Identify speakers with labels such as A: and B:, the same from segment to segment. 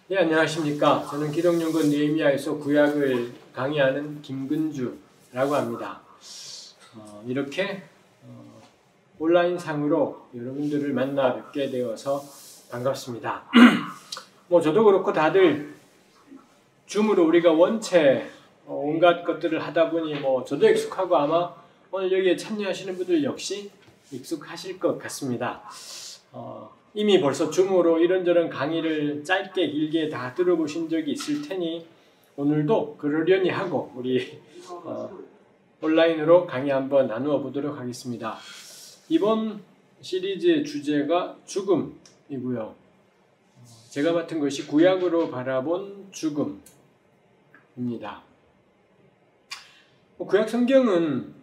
A: 네, 안녕하십니까. 저는 기독연구원 느헤미야에서 구약을 강의하는 김근주라고 합니다. 이렇게 온라인상으로 여러분들을 만나 뵙게 되어서 반갑습니다. 저도 그렇고 다들 줌으로 우리가 원체 온갖 것들을 하다 보니 저도 익숙하고 아마 오늘 여기에 참여하시는 분들 역시 익숙하실 것 같습니다. 이미 벌써 줌으로 이런저런 강의를 짧게 길게 다 들어보신 적이 있을 테니 오늘도 그러려니 하고 우리 온라인으로 강의 한번 나누어 보도록 하겠습니다. 이번 시리즈의 주제가 죽음이고요. 제가 맡은 것이 구약으로 바라본 죽음입니다. 구약 성경은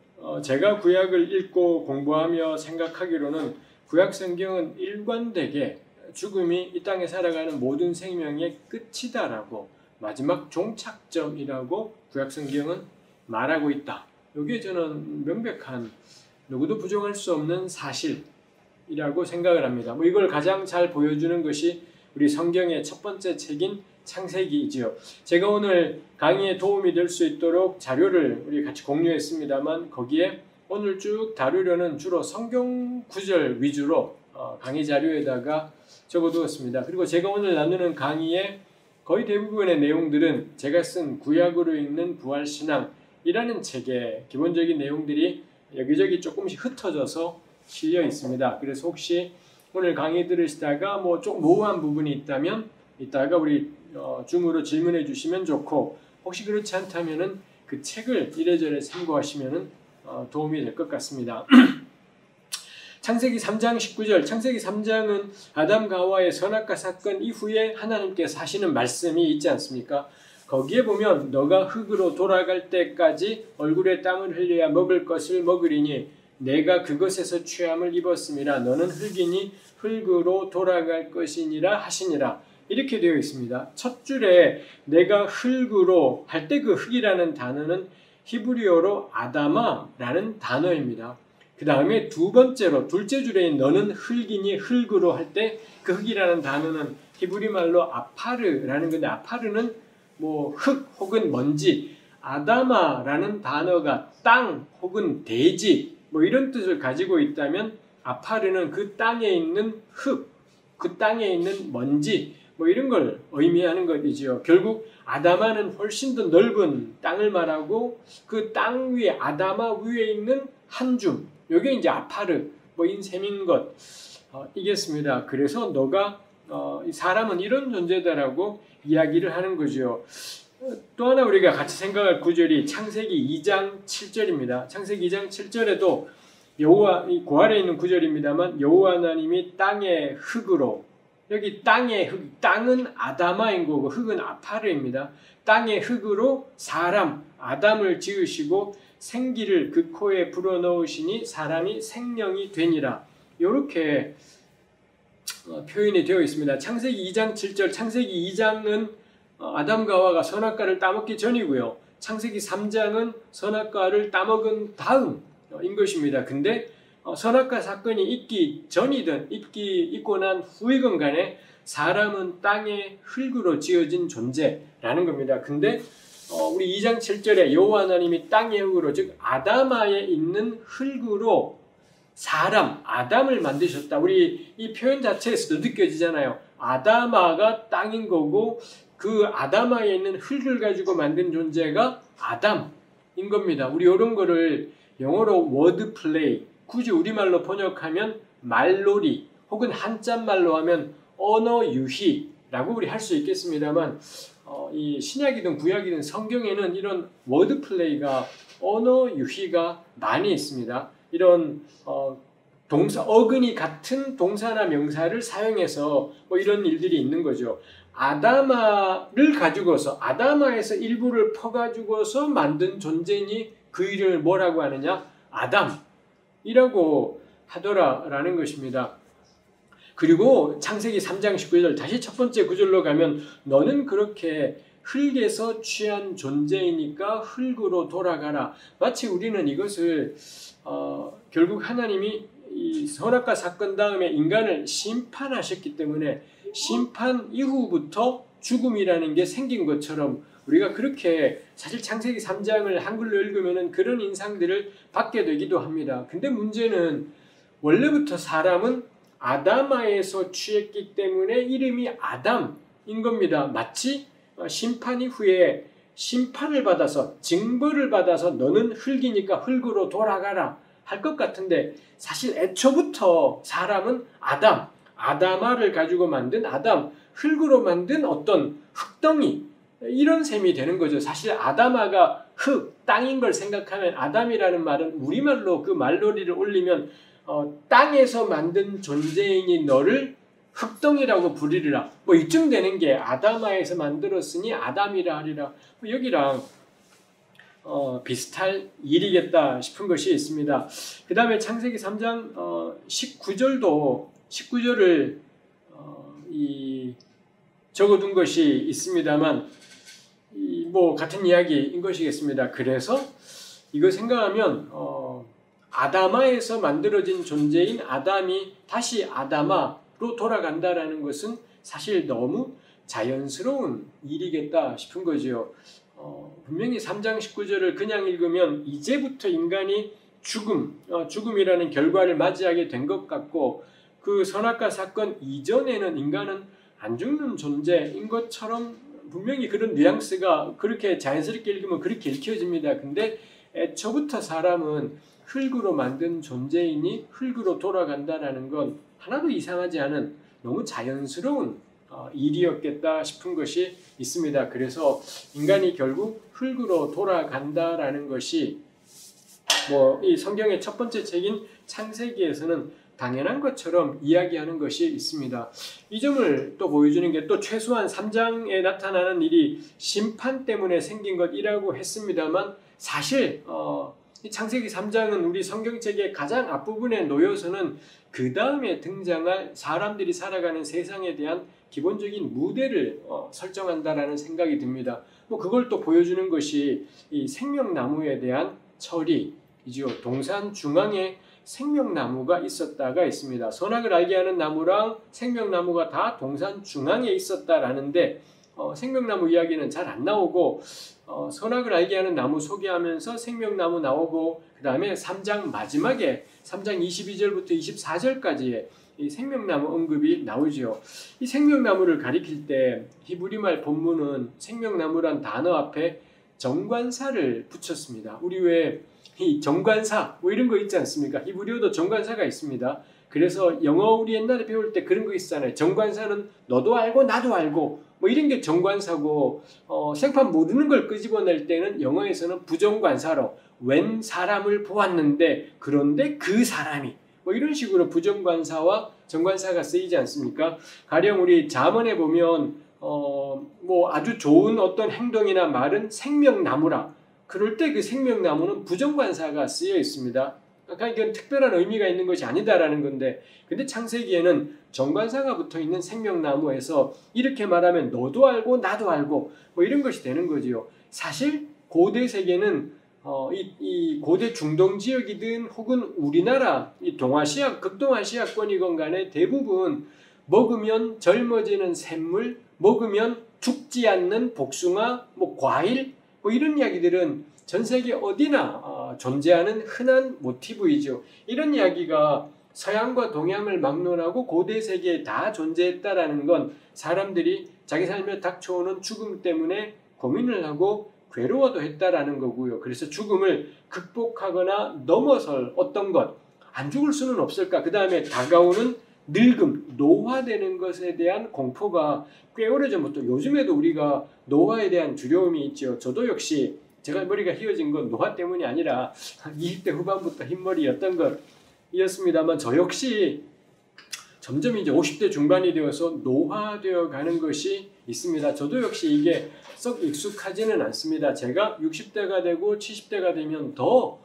A: 제가 구약을 읽고 공부하며 생각하기로는 구약 성경은 일관되게 죽음이 이 땅에 살아가는 모든 생명의 끝이다라고 마지막 종착점이라고 구약 성경은 말하고 있다. 이게 저는 명백한 누구도 부정할 수 없는 사실이라고 생각을 합니다. 이걸 가장 잘 보여주는 것이 우리 성경의 첫 번째 책인 창세기이지요. 제가 오늘 강의에 도움이 될 수 있도록 자료를 우리 같이 공유했습니다만 거기에 오늘 쭉 다루려는 주로 성경 구절 위주로 강의 자료에다가 적어두었습니다. 그리고 제가 오늘 나누는 강의의 거의 대부분의 내용들은 제가 쓴 구약으로 읽는 부활신앙이라는 책의 기본적인 내용들이 여기저기 조금씩 흩어져서 실려 있습니다. 그래서 혹시 오늘 강의 들으시다가 좀 모호한 부분이 있다면 이따가 우리 줌으로 질문해 주시면 좋고, 혹시 그렇지 않다면은 그 책을 이래저래 참고하시면은 도움이 될 것 같습니다. 창세기 3장 19절, 창세기 3장은 아담과 하와의 선악과 사건 이후에 하나님께서 하시는 말씀이 있지 않습니까? 거기에 보면 너가 흙으로 돌아갈 때까지 얼굴에 땀을 흘려야 먹을 것을 먹으리니 내가 그것에서 취함을 입었음이라 너는 흙이니 흙으로 돌아갈 것이니라 하시니라. 이렇게 되어 있습니다. 첫 줄에 내가 흙으로 할 때 그 흙이라는 단어는 히브리어로 아다마라는 단어입니다. 그 다음에 두 번째로 둘째 줄에 너는 흙이니 흙으로 할 때 그 흙이라는 단어는 히브리 말로 아파르라는 건데, 아파르는 흙 혹은 먼지, 아다마라는 단어가 땅 혹은 대지 이런 뜻을 가지고 있다면 아파르는 그 땅에 있는 흙, 그 땅에 있는 먼지 이런 걸 의미하는 것이지요. 결국 아다마는 훨씬 더 넓은 땅을 말하고 그 땅 위에 아다마 위에 있는 한 줌, 이게 이제 아파르 인셈인 것 이겠습니다. 그래서 너가 사람은 이런 존재다라고 이야기를 하는 거죠. 또 하나 우리가 같이 생각할 구절이 창세기 2장 7절입니다. 창세기 2장 7절에도 여호와, 고아래 있는 구절입니다만 여호와 하나님이 땅의 흙으로, 여기 땅의 흙, 땅은 아다마인 거고 흙은 아파르입니다. 땅의 흙으로 사람 아담을 지으시고 생기를 그 코에 불어넣으시니 사람이 생명이 되니라. 이렇게 표현이 되어 있습니다. 창세기 2장 7절, 창세기 2장은 아담과 하와가 선악과를 따먹기 전이고요. 창세기 3장은 선악과를 따먹은 다음인 것입니다. 근데 선악과 사건이 있기 전이든 있고 난 후이건 간에 사람은 땅의 흙으로 지어진 존재라는 겁니다. 근데 우리 2장 7절에 여호와 하나님이 땅의 흙으로, 즉 아다마에 있는 흙으로 사람, 아담을 만드셨다. 우리 이 표현 자체에서도 느껴지잖아요. 아다마가 땅인 거고 그 아다마에 있는 흙을 가지고 만든 존재가 아담인 겁니다. 우리 이런 거를 영어로 워드 플레이, 굳이 우리말로 번역하면 말놀이 혹은 한자말로 하면 언어 유희라고 우리 할 수 있겠습니다만 이 신약이든 구약이든 성경에는 이런 워드 플레이가, 언어 유희가 많이 있습니다. 이런 동사, 어근이 같은 동사나 명사를 사용해서 이런 일들이 있는 거죠. 아다마를 가지고서, 아다마에서 일부를 퍼가지고서 만든 존재니 그 이름을 뭐라고 하느냐? 아담이라고 하더라라는 것입니다. 그리고 창세기 3장 19절, 다시 첫 번째 구절로 가면 너는 그렇게 흙에서 취한 존재이니까 흙으로 돌아가라. 마치 우리는 이것을 결국 하나님이 이 선악과 사건 다음에 인간을 심판하셨기 때문에 심판 이후부터 죽음이라는 게 생긴 것처럼 우리가 그렇게 사실 창세기 3장을 한글로 읽으면 그런 인상들을 받게 되기도 합니다. 근데 문제는 원래부터 사람은 아담아에서 취했기 때문에 이름이 아담인 겁니다. 마치 심판 이후에 심판을 받아서 징벌을 받아서 너는 흙이니까 흙으로 돌아가라 할 것 같은데 사실 애초부터 사람은 아담아를 가지고 만든 아담, 흙으로 만든 어떤 흙덩이 이런 셈이 되는 거죠. 사실 아담아가 흙, 땅인 걸 생각하면 아담이라는 말은 우리말로 그 말놀이를 올리면 땅에서 만든 존재이니 너를 흙덩이라고 부르리라. 뭐 이쯤 되는 게 아담아에서 만들었으니 아담이라 하리라. 여기랑 비슷할 일이겠다 싶은 것이 있습니다. 그 다음에 창세기 3장 19절을 적어둔 것이 있습니다만 뭐 같은 이야기인 것이겠습니다. 그래서 이거 생각하면 아담아에서 만들어진 존재인 아담이 다시 아담아로 돌아간다라는 것은 사실 너무 자연스러운 일이겠다 싶은 거지요. 분명히 3장 19절을 그냥 읽으면 이제부터 인간이 죽음이라는 결과를 맞이하게 된 것 같고 그 선악과 사건 이전에는 인간은 안 죽는 존재인 것처럼 분명히 그런 뉘앙스가 그렇게 자연스럽게 읽으면 그렇게 읽혀집니다. 근데 애초부터 사람은 흙으로 만든 존재이니 흙으로 돌아간다라는 건 하나도 이상하지 않은 너무 자연스러운 일이었겠다 싶은 것이 있습니다. 그래서 인간이 결국 흙으로 돌아간다라는 것이 뭐 이 성경의 첫 번째 책인 창세기에서는 당연한 것처럼 이야기하는 것이 있습니다. 이 점을 또 보여주는 게 또 최소한 3장에 나타나는 일이 심판 때문에 생긴 것이라고 했습니다만 사실 이 창세기 3장은 우리 성경책의 가장 앞부분에 놓여서는 그 다음에 등장할 사람들이 살아가는 세상에 대한 기본적인 무대를 설정한다라는 생각이 듭니다. 뭐 그걸 또 보여주는 것이 이 생명나무에 대한 처리이지요. 동산 중앙에 생명나무가 있었다가 있습니다. 선악을 알게 하는 나무랑 생명나무가 다 동산 중앙에 있었다라는데 생명나무 이야기는 잘 안 나오고 선악을 알게 하는 나무 소개하면서 생명나무 나오고 그 다음에 3장 마지막에 3장 22절부터 24절까지의 이 생명나무 언급이 나오죠. 이 생명나무를 가리킬 때 히브리말 본문은 생명나무란 단어 앞에 정관사를 붙였습니다. 우리 왜 이 정관사 뭐 이런 거 있지 않습니까? 히브리어도 정관사가 있습니다. 그래서 영어 우리 옛날에 배울 때 그런 거 있잖아요. 정관사는 너도 알고 나도 알고 뭐 이런 게 정관사고 생판 모르는 걸 끄집어낼 때는 영어에서는 부정관사로 웬 사람을 보았는데 그런데 그 사람이 뭐 이런 식으로 부정관사와 정관사가 쓰이지 않습니까? 가령 우리 잠언에 보면 뭐 아주 좋은 어떤 행동이나 말은 생명나무라. 그럴 때 그 생명나무는 부정관사가 쓰여 있습니다. 그러니까 이건 특별한 의미가 있는 것이 아니다라는 건데 근데 창세기에는 정관사가 붙어있는 생명나무에서 이렇게 말하면 너도 알고 나도 알고 뭐 이런 것이 되는 거지요. 사실 고대 세계는 이 고대 중동 지역이든 혹은 우리나라 이 동아시아 극동아시아권이건 간에 대부분 먹으면 젊어지는 샘물, 먹으면 죽지 않는 복숭아, 뭐 과일 뭐 이런 이야기들은 전 세계 어디나 존재하는 흔한 모티브이죠. 이런 이야기가 서양과 동양을 막론하고 고대 세계에 다 존재했다라는 건 사람들이 자기 삶에 닥쳐오는 죽음 때문에 고민을 하고 괴로워도 했다라는 거고요. 그래서 죽음을 극복하거나 넘어설 어떤 것, 안 죽을 수는 없을까? 그 다음에 다가오는 늙음, 노화되는 것에 대한 공포가 꽤 오래전부터 요즘에도 우리가 노화에 대한 두려움이 있죠. 저도 역시 제가 머리가 휘어진 건 노화 때문이 아니라 20대 후반부터 흰머리였던 것이었습니다만 저 역시 점점 이제 50대 중반이 되어서 노화되어 가는 것이 있습니다. 저도 역시 이게 썩 익숙하지는 않습니다. 제가 60대가 되고 70대가 되면 더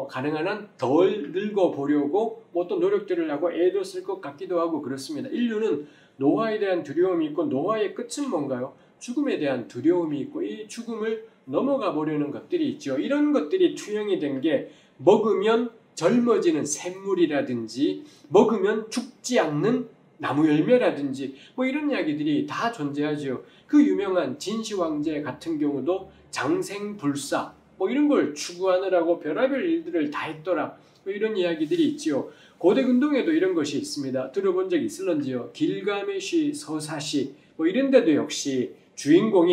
A: 가능한 한 덜 늙어보려고 어떤 노력들을 하고 애도 쓸 것 같기도 하고 그렇습니다. 인류는 노화에 대한 두려움이 있고 노화의 끝은 뭔가요? 죽음에 대한 두려움이 있고 이 죽음을 넘어가 보려는 것들이 있죠. 이런 것들이 투영이 된 게 먹으면 젊어지는 샘물이라든지 먹으면 죽지 않는 나무 열매라든지 뭐 이런 이야기들이 다 존재하죠. 그 유명한 진시황제 같은 경우도 장생불사 뭐 이런 걸 추구하느라고 별의별 일들을 다 했더라. 뭐 이런 이야기들이 있지요. 고대 근동에도 이런 것이 있습니다. 들어본 적 있을런지요? 길가메시 서사시 뭐 이런 데도 역시 주인공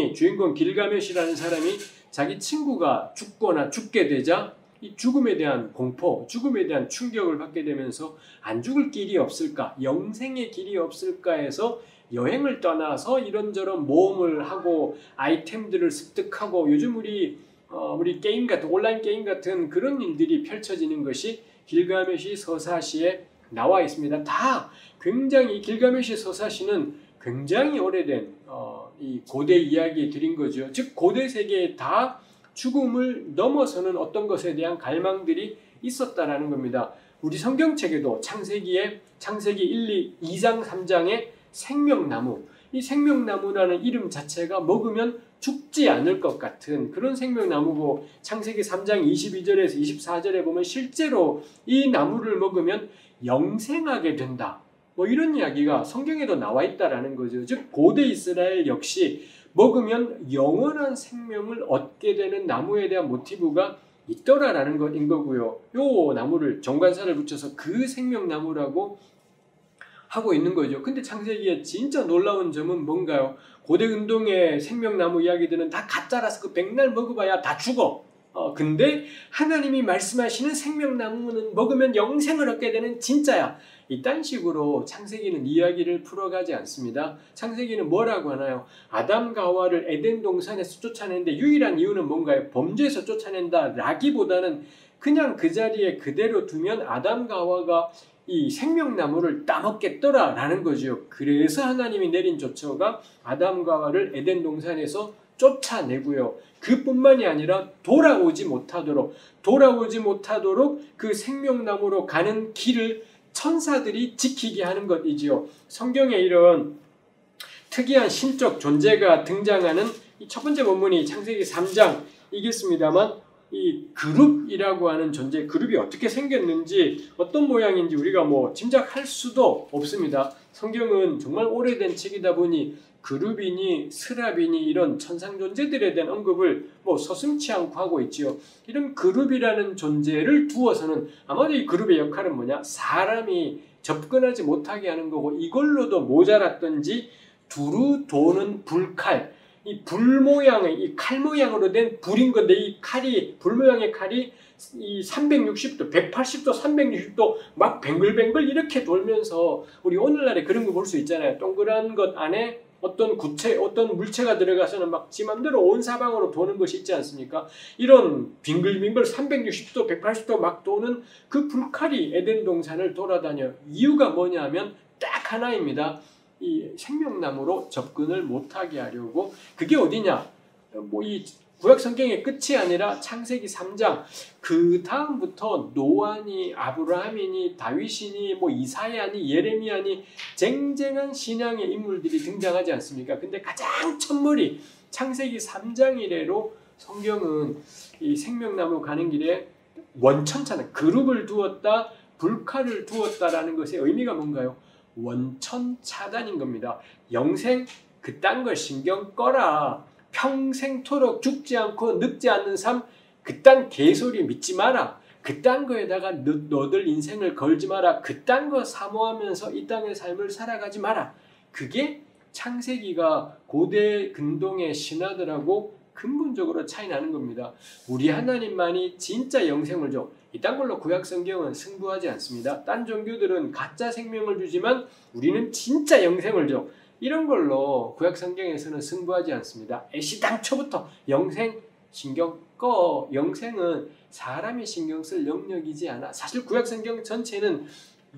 A: 길가메시라는 사람이 자기 친구가 죽거나 죽게 되자 이 죽음에 대한 공포, 죽음에 대한 충격을 받게 되면서 안 죽을 길이 없을까, 영생의 길이 없을까 해서 여행을 떠나서 이런저런 모험을 하고 아이템들을 습득하고 요즘 우리 게임 같은 온라인 게임 같은 그런 일들이 펼쳐지는 것이 길가메시 서사시에 나와 있습니다. 다 굉장히 길가메시 서사시는 굉장히 오래된 이 고대 이야기들인 거죠. 즉 고대 세계에 다 죽음을 넘어서는 어떤 것에 대한 갈망들이 있었다라는 겁니다. 우리 성경책에도 창세기 1, 2장, 3장에 생명나무, 이 생명나무라는 이름 자체가 먹으면 죽지 않을 것 같은 그런 생명나무고 창세기 3장 22절에서 24절에 보면 실제로 이 나무를 먹으면 영생하게 된다. 뭐 이런 이야기가 성경에도 나와 있다라는 거죠. 즉 고대 이스라엘 역시 먹으면 영원한 생명을 얻게 되는 나무에 대한 모티브가 있더라라는 것인 거고요. 요 나무를 정관사를 붙여서 그 생명나무라고 하고 있는 거죠. 근데 창세기에 진짜 놀라운 점은 뭔가요? 고대 근동의 생명나무 이야기들은 다 가짜라서 그 백날 먹어봐야 다 죽어. 근데 하나님이 말씀하시는 생명나무는 먹으면 영생을 얻게 되는 진짜야. 이딴 식으로 창세기는 이야기를 풀어가지 않습니다. 창세기는 뭐라고 하나요? 아담과 하와를 에덴 동산에서 쫓아내는데 유일한 이유는 뭔가요? 범죄에서 쫓아낸다 라기보다는 그냥 그 자리에 그대로 두면 아담과 하와가 이 생명나무를 따먹겠더라 라는 거죠. 그래서 하나님이 내린 조처가 아담과 하와를 에덴 동산에서 쫓아내고요. 그뿐만이 아니라 돌아오지 못하도록 그 생명나무로 가는 길을 천사들이 지키게 하는 것이지요. 성경에 이런 특이한 신적 존재가 등장하는 이 첫 번째 본문이 창세기 3장이겠습니다만 이 그룹이라고 하는 존재, 그룹이 어떻게 생겼는지 어떤 모양인지 우리가 뭐 짐작할 수도 없습니다. 성경은 정말 오래된 책이다 보니 그룹이니 스랍이니 이런 천상 존재들에 대한 언급을 뭐 서슴지 않고 하고 있지요. 이런 그룹이라는 존재를 두어서는 아마도 이 그룹의 역할은 뭐냐? 사람이 접근하지 못하게 하는 거고 이걸로도 모자랐던지 두루 도는 불칼, 이 불 모양의 이 칼 모양으로 된 불인 건데 이 칼이 불 모양의 칼이 이 360도, 180도, 360도 막 뱅글뱅글 이렇게 돌면서 우리 오늘날에 그런 거 볼 수 있잖아요. 동그란 것 안에 어떤 물체가 들어가서는 막 지 맘대로 온 사방으로 도는 것이 있지 않습니까? 이런 빙글빙글 360도, 180도 막 도는 그 불칼이 에덴 동산을 돌아다녀. 이유가 뭐냐면 딱 하나입니다. 이 생명나무로 접근을 못하게 하려고. 그게 어디냐? 뭐 이 구약 성경의 끝이 아니라 창세기 3장 그 다음부터 노아니 아브라함이니 다윗이니 뭐 이사야니 예레미야니 쟁쟁한 신앙의 인물들이 등장하지 않습니까? 근데 가장 첫머리 창세기 3장 이래로 성경은 이 생명나무 가는 길에 원천차단, 그룹을 두었다, 불칼을 두었다라는 것의 의미가 뭔가요? 원천차단인 겁니다. 영생 그딴 걸 신경 꺼라. 평생토록 죽지 않고 늙지 않는 삶 그딴 개소리 믿지 마라. 그딴 거에다가 너들 인생을 걸지 마라. 그딴 거 사모하면서 이 땅의 삶을 살아가지 마라. 그게 창세기가 고대 근동의 신화들하고 근본적으로 차이 나는 겁니다. 우리 하나님만이 진짜 영생을 줘. 이딴 걸로 구약 성경은 승부하지 않습니다. 딴 종교들은 가짜 생명을 주지만 우리는 진짜 영생을 줘. 이런 걸로 구약 성경에서는 승부하지 않습니다. 애시당초부터 영생 신경 꺼. 영생은 사람이 신경 쓸 영역이지 않아. 사실 구약 성경 전체는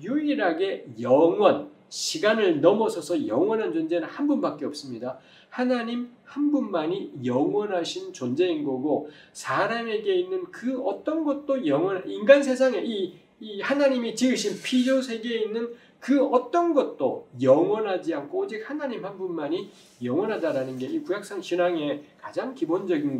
A: 유일하게 영원, 시간을 넘어서서 영원한 존재는 한 분밖에 없습니다. 하나님 한 분만이 영원하신 존재인 거고 사람에게 있는 그 어떤 것도 인간 세상에 이 하나님이 지으신 피조 세계에 있는 그 어떤 것도 영원하지 않고 오직 하나님 한 분만이 영원하다라는 게 이 구약성 신앙의 가장 기본적인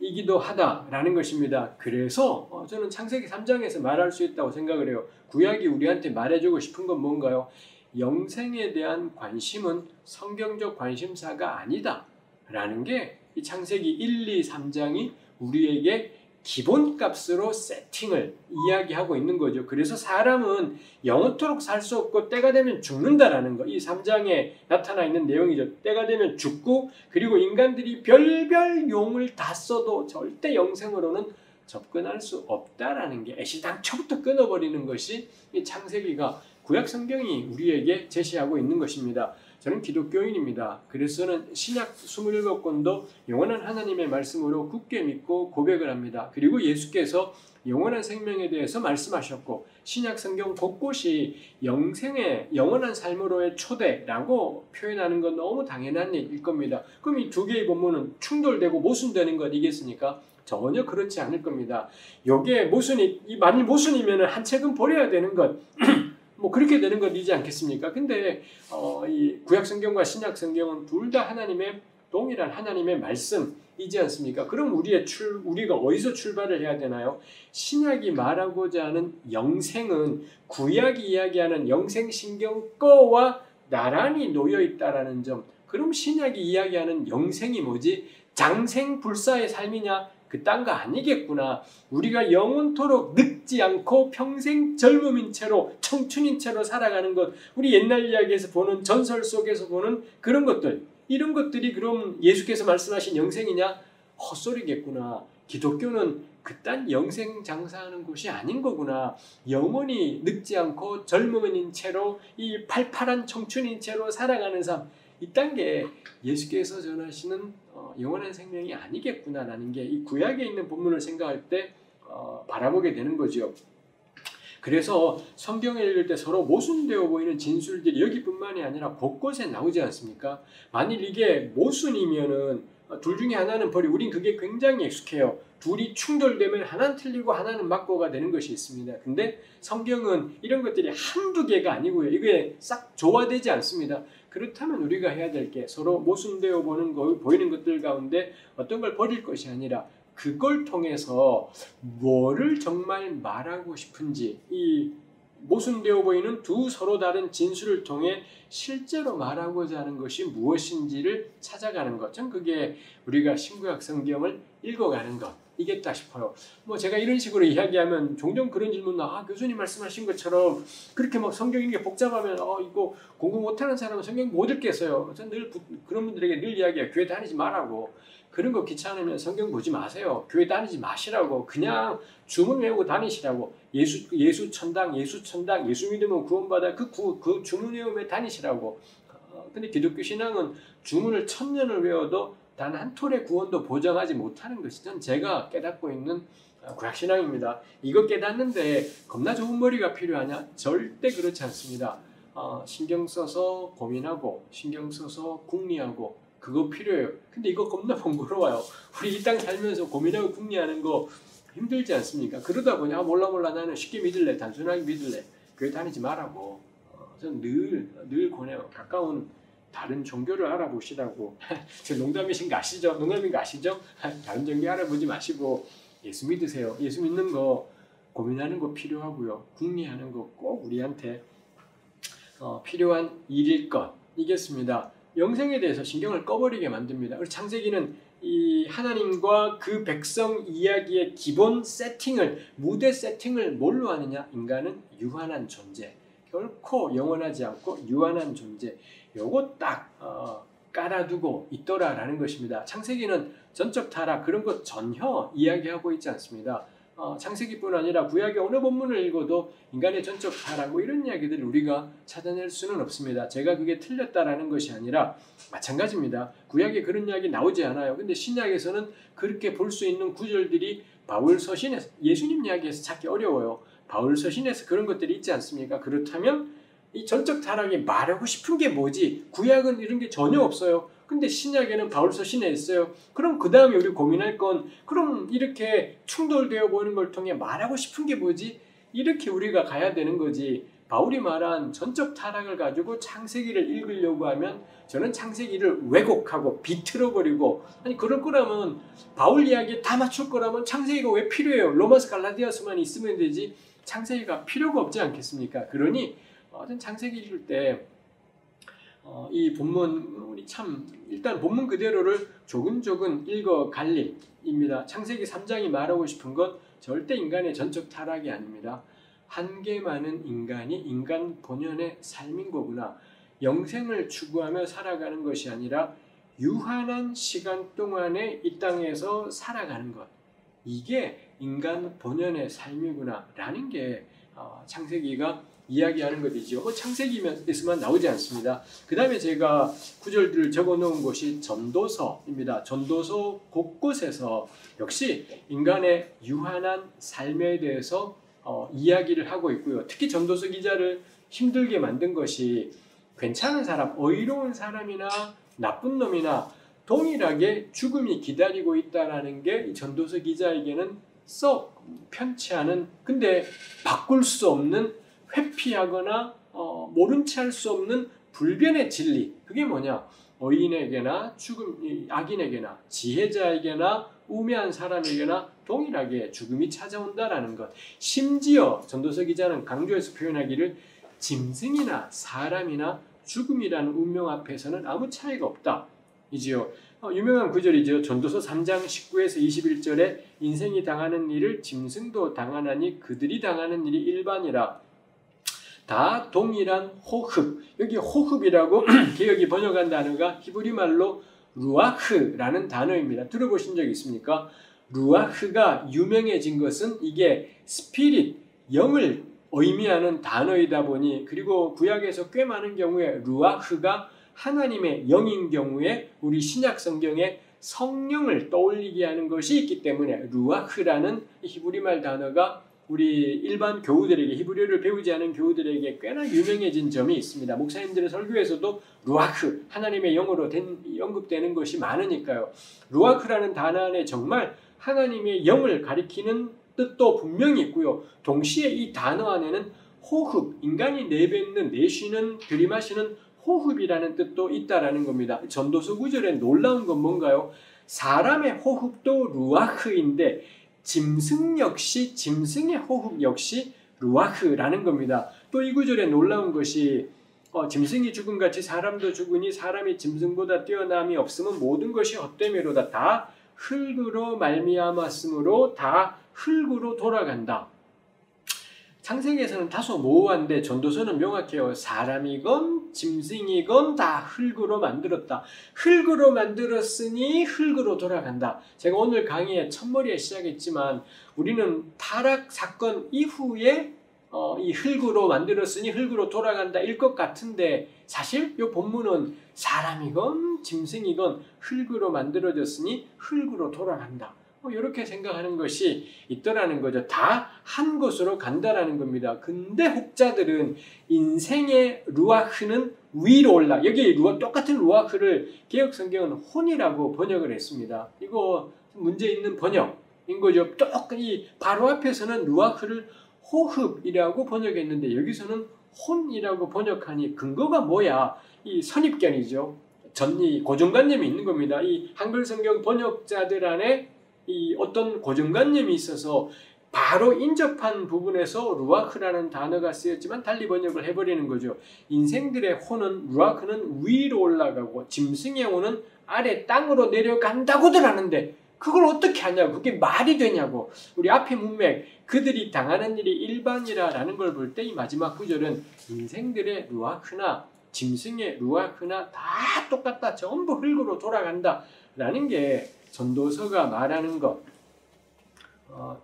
A: 것이기도 하다라는 것입니다. 그래서 저는 창세기 3장에서 말할 수 있다고 생각을 해요. 구약이 우리한테 말해주고 싶은 건 뭔가요? 영생에 대한 관심은 성경적 관심사가 아니다 라는 게 이 창세기 1, 2, 3장이 우리에게 기본값으로 세팅을 이야기하고 있는 거죠. 그래서 사람은 영원토록 살 수 없고 때가 되면 죽는다라는 거. 이 3장에 나타나 있는 내용이죠. 때가 되면 죽고 그리고 인간들이 별별 용을 다 써도 절대 영생으로는 접근할 수 없다라는 게 애시당초부터 끊어버리는 것이 이 창세기가 구약 성경이 우리에게 제시하고 있는 것입니다. 저는 기독교인입니다. 그래서는 신약 27권도 영원한 하나님의 말씀으로 굳게 믿고 고백을 합니다. 그리고 예수께서 영원한 생명에 대해서 말씀하셨고 신약 성경 곳곳이 영생의 영원한 삶으로의 초대라고 표현하는 건 너무 당연한 일일 겁니다. 그럼 이 두 개의 본문은 충돌되고 모순되는 것이겠습니까? 전혀 그렇지 않을 겁니다. 요게 모순이 만일 모순이면 한 책은 버려야 되는 것 뭐 그렇게 되는 것이지 않겠습니까? 근데 이 구약 성경과 신약 성경은 둘 다 하나님의 동일한 하나님의 말씀이지 않습니까? 그럼 우리가 어디서 출발을 해야 되나요? 신약이 말하고자 하는 영생은 구약이 이야기하는 영생신경 거와 나란히 놓여 있다라는 점. 그럼 신약이 이야기하는 영생이 뭐지? 장생불사의 삶이냐? 그딴 거 아니겠구나. 우리가 영원토록 늙지 않고 평생 젊음인 채로 청춘인 채로 살아가는 것, 우리 옛날 이야기에서 보는 전설 속에서 보는 그런 것들, 이런 것들이 그럼 예수께서 말씀하신 영생이냐? 헛소리겠구나. 기독교는 그딴 영생 장사하는 곳이 아닌 거구나. 영원히 늙지 않고 젊음인 채로 이 팔팔한 청춘인 채로 살아가는 삶, 이딴 게 예수께서 전하시는 영원한 생명이 아니겠구나라는 게 이 구약에 있는 본문을 생각할 때 바라보게 되는 거죠. 그래서 성경을 읽을 때 서로 모순되어 보이는 진술들이 여기뿐만이 아니라 곳곳에 나오지 않습니까? 만일 이게 모순이면은 둘 중에 하나는 버리고 우린 그게 굉장히 익숙해요. 둘이 충돌되면 하나는 틀리고 하나는 맞고가 되는 것이 있습니다. 근데 성경은 이런 것들이 한두 개가 아니고요. 이게 싹 조화되지 않습니다. 그렇다면 우리가 해야 될 게 서로 모순되어 보이는 것들 가운데 어떤 걸 버릴 것이 아니라 그걸 통해서 뭐를 정말 말하고 싶은지 이 모순되어 보이는 두 서로 다른 진술을 통해 실제로 말하고자 하는 것이 무엇인지를 찾아가는 것. 전 그게 우리가 신구약 성경을 읽어가는 것. 이겠다 싶어요. 제가 이런 식으로 이야기하면 종종 그런 질문 교수님 말씀하신 것처럼 그렇게 막 성경 읽는 게 복잡하면 이거 공부 못하는 사람은 성경 못 읽겠어요. 전 늘 그런 분들에게 늘 이야기해요. 교회 다니지 말라고. 그런 거 귀찮으면 성경 보지 마세요. 교회 다니지 마시라고. 그냥 주문 외우고 다니시라고. 예수 천당, 예수 믿으면 구원받아. 그 주문 외우며 다니시라고. 근데 기독교 신앙은 주문을 1000년을 외워도 단 한 톨의 구원도 보장하지 못하는 것이 제가 깨닫고 있는 구약신앙입니다. 이거 깨닫는데 겁나 좋은 머리가 필요하냐? 절대 그렇지 않습니다. 신경 써서 고민하고 신경 써서 궁리하고 그거 필요해요. 근데 이거 겁나 번거로워요. 우리 이 땅 살면서 고민하고 궁리하는 거 힘들지 않습니까? 그러다 보니 몰라 나는 쉽게 믿을래, 단순하게 믿을래, 교회 다니지 말라고. 저는 늘 권해요. 가까운 다른 종교를 알아보시라고. 저 농담이신 거 아시죠? 농담인 거 아시죠? 다른 종교 알아보지 마시고 예수 믿으세요. 예수 믿는 거 고민하는 거 필요하고요. 궁리하는 거 꼭 우리한테 필요한 일일 것이겠습니다. 영생에 대해서 신경을 꺼버리게 만듭니다. 우리 창세기는 이 하나님과 그 백성 이야기의 기본 세팅을, 무대 세팅을 뭘로 하느냐? 인간은 유한한 존재. 결코 영원하지 않고 유한한 존재. 요거 딱 깔아두고 있더라라는 것입니다. 창세기는 전적 타락 그런 것 전혀 이야기하고 있지 않습니다. 창세기뿐 아니라 구약의 어느 본문을 읽어도 인간의 전적 타락 이런 이야기들을 우리가 찾아낼 수는 없습니다. 제가 그게 틀렸다라는 것이 아니라 마찬가지입니다. 구약에 그런 이야기 나오지 않아요. 근데 신약에서는 그렇게 볼 수 있는 구절들이 바울 서신에서, 예수님 이야기에서 찾기 어려워요. 바울 서신에서 그런 것들이 있지 않습니까? 그렇다면 이 전적 타락이 말하고 싶은 게 뭐지? 구약은 이런 게 전혀 없어요. 근데 신약에는 바울 서신에 있어요. 그럼 그 다음에 우리 고민할 건 그럼 이렇게 충돌되어 보이는 걸 통해 말하고 싶은 게 뭐지? 이렇게 우리가 가야 되는 거지. 바울이 말한 전적 타락을 가지고 창세기를 읽으려고 하면 저는 창세기를 왜곡하고 비틀어버리고, 아니 그럴 거라면 바울 이야기에 다 맞출 거라면 창세기가 왜 필요해요? 로마서 갈라디아서만 있으면 되지 창세기가 필요가 없지 않겠습니까? 그러니 저는 창세기 읽을 때 이 본문 우리 참 일단 본문 그대로를 조근조근 읽어갈 일입니다. 창세기 3장이 말하고 싶은 건 절대 인간의 전적 타락이 아닙니다. 한계 많은 인간이 인간 본연의 삶인 거구나. 영생을 추구하며 살아가는 것이 아니라 유한한 시간 동안에 이 땅에서 살아가는 것. 이게 인간 본연의 삶이구나 라는 게 창세기가 이야기하는 것이죠. 창세기에서만 나오지 않습니다. 그 다음에 제가 구절들을 적어놓은 곳이 전도서입니다. 전도서 곳곳에서 역시 인간의 유한한 삶에 대해서 이야기를 하고 있고요. 특히 전도서 기자를 힘들게 만든 것이 괜찮은 사람, 의로운 사람이나 나쁜 놈이나 동일하게 죽음이 기다리고 있다는 게 전도서 기자에게는 썩 편치 않은, 근데 바꿀 수 없는, 회피하거나 모른 채 할 수 없는 불변의 진리. 그게 뭐냐? 의인에게나 악인에게나 지혜자에게나 우매한 사람에게나 동일하게 죽음이 찾아온다라는 것. 심지어 전도서 기자는 강조해서 표현하기를 짐승이나 사람이나 죽음이라는 운명 앞에서는 아무 차이가 없다. 이지요. 유명한 구절이죠. 전도서 3장 19에서 21절에 인생이 당하는 일을 짐승도 당하나니 그들이 당하는 일이 일반이라. 다 동일한 호흡. 여기 호흡이라고 개역이 번역한 단어가 히브리 말로 루아흐라는 단어입니다. 들어보신 적 있습니까? 루아흐가 유명해진 것은 이게 스피릿, 영을 의미하는 단어이다 보니, 그리고 구약에서 꽤 많은 경우에 루아흐가 하나님의 영인 경우에 우리 신약 성경에 성령을 떠올리게 하는 것이 있기 때문에 루아흐라는 히브리말 단어가 우리 일반 교우들에게, 히브리어를 배우지 않은 교우들에게 꽤나 유명해진 점이 있습니다. 목사님들의 설교에서도 루아흐, 하나님의 영으로 언급되는 것이 많으니까요. 루아흐라는 단어 안에 정말 하나님의 영을 가리키는 뜻도 분명히 있고요. 동시에 이 단어 안에는 호흡, 인간이 내뱉는, 내쉬는, 들이마시는 호흡이라는 뜻도 있다라는 겁니다. 전도서 9절에 놀라운 건 뭔가요? 사람의 호흡도 루아흐인데 짐승 역시, 짐승의 호흡 역시 루아흐라는 겁니다. 또 이 구절에 놀라운 것이 짐승이 죽음같이 사람도 죽으니 사람이 짐승보다 뛰어남이 없으면 모든 것이 헛되미로다. 다 흙으로 말미암았으므로 다 흙으로 돌아간다. 창세기에서는 다소 모호한데 전도서는 명확해요. 사람이건 짐승이건 다 흙으로 만들었다. 흙으로 만들었으니 흙으로 돌아간다. 제가 오늘 강의의 첫머리에 시작했지만 우리는 타락 사건 이후에 이 흙으로 만들었으니 흙으로 돌아간다 일 것 같은데, 사실 이 본문은 사람이건 짐승이건 흙으로 만들어졌으니 흙으로 돌아간다. 이렇게 생각하는 것이 있더라는 거죠. 다 한 곳으로 간다라는 겁니다. 근데 혹자들은 인생의 루아흐는 위로 올라. 여기 똑같은 루아흐를 개역 성경은 혼이라고 번역을 했습니다. 이거 문제 있는 번역인 거죠. 똑같이 바로 앞에서는 루아흐를 호흡이라고 번역했는데 여기서는 혼이라고 번역하니 근거가 뭐야? 이 선입견이죠. 이 고정관념이 있는 겁니다. 이 한글 성경 번역자들 안에 이 어떤 고정관념이 있어서 바로 인접한 부분에서 루아흐라는 단어가 쓰였지만 달리 번역을 해버리는 거죠. 인생들의 혼은, 루아흐는 위로 올라가고 짐승의 혼은 아래 땅으로 내려간다고들 하는데 그걸 어떻게 하냐고, 그게 말이 되냐고. 우리 앞에 문맥, 그들이 당하는 일이 일반이라는 걸 볼 때 이 마지막 구절은 인생들의 루아흐나 짐승의 루아흐나 다 똑같다, 전부 흙으로 돌아간다 라는 게 전도서가 말하는 것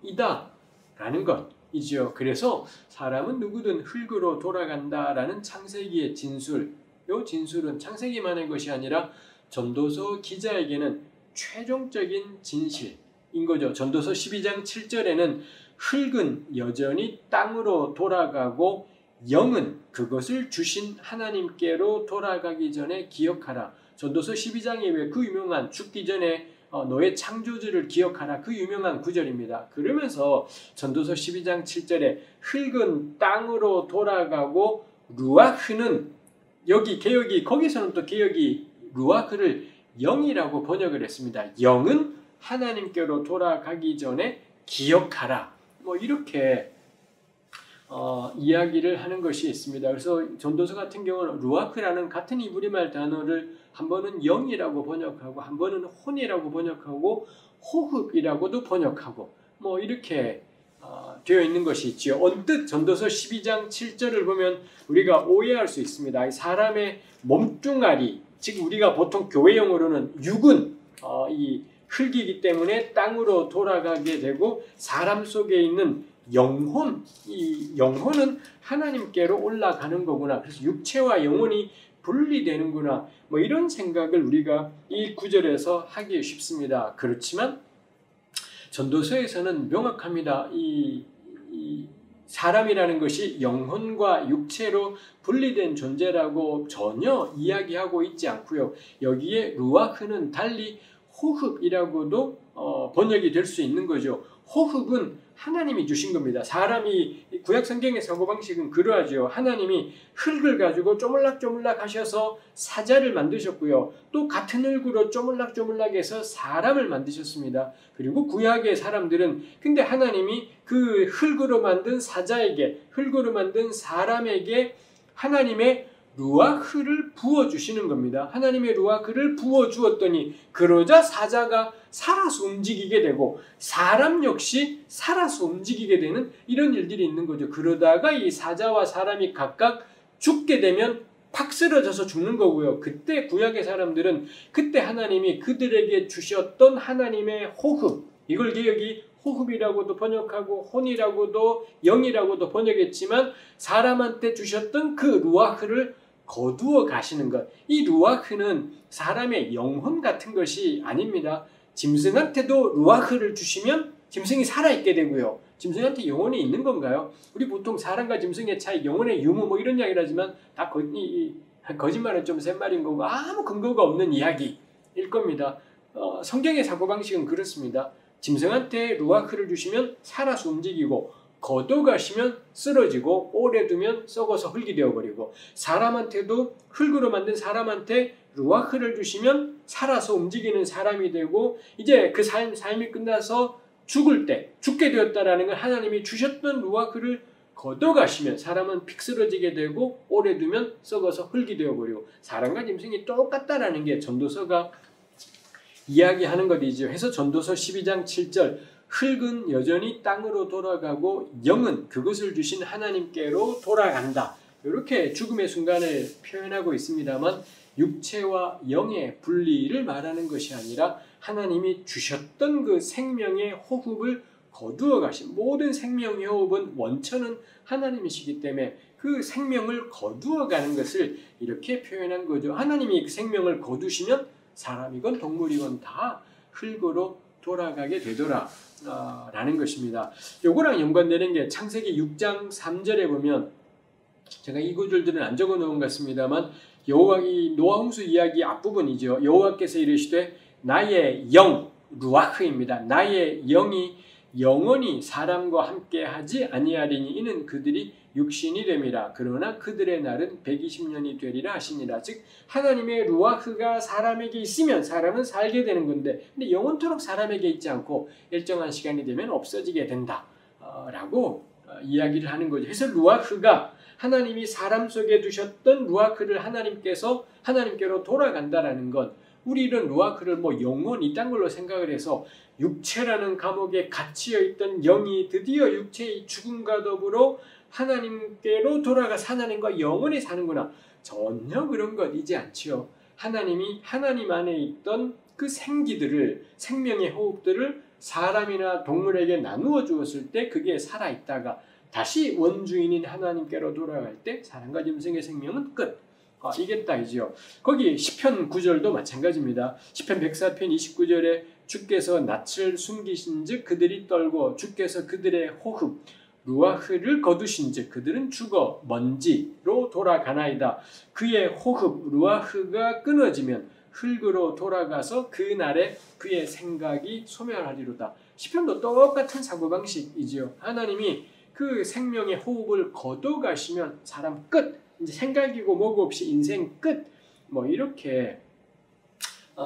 A: 이다라는 것이지요. 그래서 사람은 누구든 흙으로 돌아간다라는 창세기의 진술, 이 진술은 창세기만의 것이 아니라 전도서 기자에게는 최종적인 진실인 거죠. 전도서 12장 7절에는 흙은 여전히 땅으로 돌아가고 영은 그것을 주신 하나님께로 돌아가기 전에 기억하라. 전도서 12장에 왜 그 유명한 죽기 전에 너의 창조주를 기억하라, 그 유명한 구절입니다. 그러면서 전도서 12장 7절에 흙은 땅으로 돌아가고 루아흐는, 여기 개역이, 거기서는 또 개역이 루아흐를 영이라고 번역을 했습니다. 영은 하나님께로 돌아가기 전에 기억하라. 이렇게 이야기를 하는 것이 있습니다. 그래서 전도서 같은 경우는 루아크라는 같은 이브리말 단어를 한 번은 영이라고 번역하고 한 번은 혼이라고 번역하고 호흡이라고도 번역하고 뭐 이렇게 되어 있는 것이 있지요. 언뜻 전도서 12장 7절을 보면 우리가 오해할 수 있습니다. 사람의 몸뚱아리, 즉 우리가 보통 교회용어로는 육은 이 흙이기 때문에 땅으로 돌아가게 되고 사람 속에 있는 영혼, 이 영혼은 하나님께로 올라가는 거구나. 그래서 육체와 영혼이 분리되는구나. 뭐 이런 생각을 우리가 이 구절에서 하기 쉽습니다. 그렇지만 전도서에서는 명확합니다. 이 사람이라는 것이 영혼과 육체로 분리된 존재라고 전혀 이야기하고 있지 않고요. 여기에 루아흐는 달리 호흡이라고도 번역이 될 수 있는 거죠. 호흡은 하나님이 주신 겁니다. 사람이 구약 성경의 사고방식은 그러하죠. 하나님이 흙을 가지고 쪼물락쪼물락 하셔서 사자를 만드셨고요. 또 같은 흙으로 쪼물락쪼물락해서 사람을 만드셨습니다. 그리고 구약의 사람들은 근데 하나님이 그 흙으로 만든 사자에게, 흙으로 만든 사람에게 하나님의 루아흐를 부어주시는 겁니다. 하나님의 루아흐를 부어주었더니 그러자 사자가 살아서 움직이게 되고 사람 역시 살아서 움직이게 되는 이런 일들이 있는 거죠. 그러다가 이 사자와 사람이 각각 죽게 되면 팍 쓰러져서 죽는 거고요. 그때 구약의 사람들은 그때 하나님이 그들에게 주셨던 하나님의 호흡, 이걸 여기 호흡이라고도 번역하고 혼이라고도 영이라고도 번역했지만 사람한테 주셨던 그 루아흐를 거두어 가시는 것. 이 루아흐는 사람의 영혼 같은 것이 아닙니다. 짐승한테도 루아흐를 주시면 짐승이 살아있게 되고요. 짐승한테 영혼이 있는 건가요? 우리 보통 사람과 짐승의 차이, 영혼의 유무 뭐 이런 이야기를 하지만 다 거짓말은 좀 센 말인 거고 아무 근거가 없는 이야기일 겁니다. 성경의 사고방식은 그렇습니다. 짐승한테 루아흐를 주시면 살아서 움직이고 걷어가시면 쓰러지고 오래 두면 썩어서 흙이 되어버리고 사람한테도 흙으로 만든 사람한테 루아흐를 주시면 살아서 움직이는 사람이 되고 이제 그 삶이 끝나서 죽을 때 죽게 되었다라는 건 하나님이 주셨던 루아흐를 걷어가시면 사람은 픽 쓰러지게 되고 오래 두면 썩어서 흙이 되어버리고 사람과 짐승이 똑같다라는 게 전도서가 이야기하는 것이죠. 해서 전도서 12장 7절 흙은 여전히 땅으로 돌아가고 영은 그것을 주신 하나님께로 돌아간다. 이렇게 죽음의 순간을 표현하고 있습니다만 육체와 영의 분리를 말하는 것이 아니라 하나님이 주셨던 그 생명의 호흡을 거두어 가신 모든 생명의 호흡은 원천은 하나님이시기 때문에 그 생명을 거두어 가는 것을 이렇게 표현한 거죠. 하나님이 그 생명을 거두시면 사람이건 동물이건 다 흙으로 돌아가게 되더라 라는 것입니다. 요거랑 연관되는 게 창세기 6장 3절에 보면 제가 이 구절들은 안 적어 놓은 것 같습니다만 이 노아 홍수 이야기 앞부분이죠. 여호와께서 이르시되 나의 영 루아흐입니다. 나의 영이 영원히 사람과 함께하지 아니하리니 이는 그들이 육신이 됨이라. 그러나 그들의 날은 120년이 되리라 하시니라. 즉 하나님의 루아흐가 사람에게 있으면 사람은 살게 되는 건데 근데 영원토록 사람에게 있지 않고 일정한 시간이 되면 없어지게 된다 라고 이야기를 하는 거죠. 그래서 루아흐가 하나님이 사람 속에 두셨던 루아흐를 하나님께로 돌아간다라는 건 우리는 루아흐를 뭐 영혼 이딴 걸로 생각을 해서 육체라는 감옥에 갇혀 있던 영이 드디어 육체의 죽음과 더불어 하나님께로 돌아가서 하나님과 영원히 사는구나. 전혀 그런 것이지 않지요. 하나님이 하나님 안에 있던 그 생명의 호흡들을 사람이나 동물에게 나누어 주었을 때 그게 살아있다가 다시 원주인인 하나님께로 돌아갈 때 사람과 짐승의 생명은 끝. 이게 딱이지요. 거기 시편 9절도 마찬가지입니다. 시편 104편 29절에 주께서 낯을 숨기신즉 그들이 떨고 주께서 그들의 호흡 루아흐를 거두신즉 그들은 죽어 먼지로 돌아가나이다. 그의 호흡 루아흐가 끊어지면 흙으로 돌아가서 그날에 그의 생각이 소멸하리로다. 시편도 똑같은 사고방식이지요. 하나님이 그 생명의 호흡을 거둬가시면 사람 끝. 이제 생각이고 뭐고 없이 인생 끝. 뭐 이렇게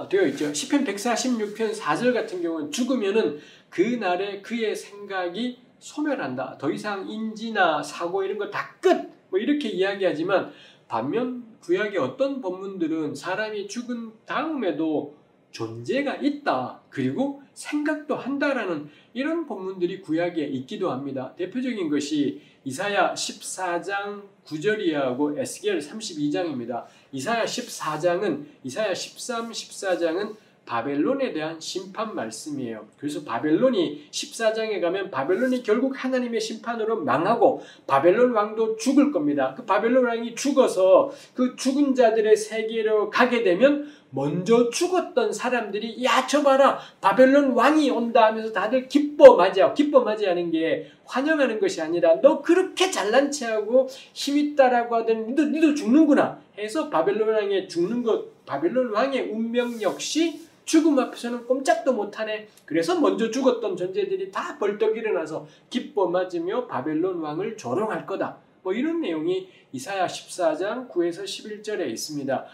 A: 되어 있죠. 시편 146편 4절 같은 경우는 죽으면은 그날에 그의 생각이 소멸한다. 더 이상 인지나 사고 이런 거 다 끝! 뭐 이렇게 이야기하지만 반면 구약의 어떤 본문들은 사람이 죽은 다음에도 존재가 있다. 그리고 생각도 한다라는 이런 본문들이 구약에 있기도 합니다. 대표적인 것이 이사야 14장 9절이하고 에스겔 32장입니다. 이사야 14장은 이사야 13, 14장은 바벨론에 대한 심판 말씀이에요. 그래서 바벨론이 14장에 가면 바벨론이 결국 하나님의 심판으로 망하고 바벨론 왕도 죽을 겁니다. 그 바벨론 왕이 죽어서 그 죽은 자들의 세계로 가게 되면 먼저 죽었던 사람들이 야 저 봐라 바벨론 왕이 온다 하면서 다들 기뻐 맞이하고 기뻐 맞이하는 게 환영하는 것이 아니라 너 그렇게 잘난 체하고 힘있다라고 하더니 니도 죽는구나 해서 바벨론 왕이 죽는 것 바벨론 왕의 운명 역시 죽음 앞에서는 꼼짝도 못하네. 그래서 먼저 죽었던 존재들이 다 벌떡 일어나서 기뻐 맞으며 바벨론 왕을 조롱할 거다. 뭐 이런 내용이 이사야 14장 9에서 11절에 있습니다.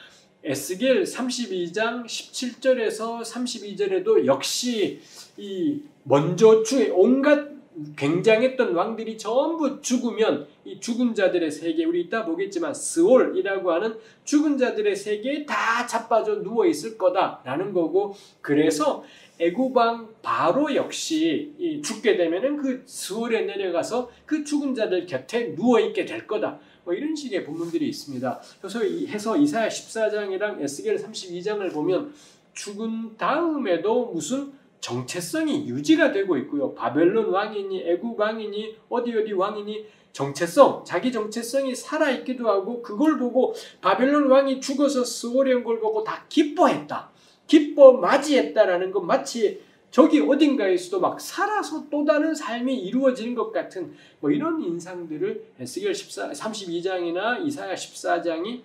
A: 에스겔 32장 17절에서 32절에도 역시 이 먼저 온갖 굉장했던 왕들이 전부 죽으면 이 죽은 자들의 세계 우리 이따 보겠지만 스올이라고 하는 죽은 자들의 세계에 다 자빠져 누워 있을 거다라는 거고 그래서 애굽 왕 바로 역시 죽게 되면은 그 스올에 내려가서 그 죽은 자들 곁에 누워 있게 될 거다. 뭐 이런 식의 본문들이 있습니다. 그래서 해서 이사야 14장이랑 에스겔 32장을 보면 죽은 다음에도 무슨 정체성이 유지가 되고 있고요. 바벨론 왕이니 애굽 왕이니 어디 왕이니 정체성, 자기 정체성이 살아있기도 하고 그걸 보고 바벨론 왕이 죽어서 스올에 온 걸 보고 다 기뻐했다. 기뻐 맞이했다라는 건 마치 저기 어딘가에서도 막 살아서 또 다른 삶이 이루어지는 것 같은 뭐 이런 인상들을 에스겔 32장이나 이사야 14장이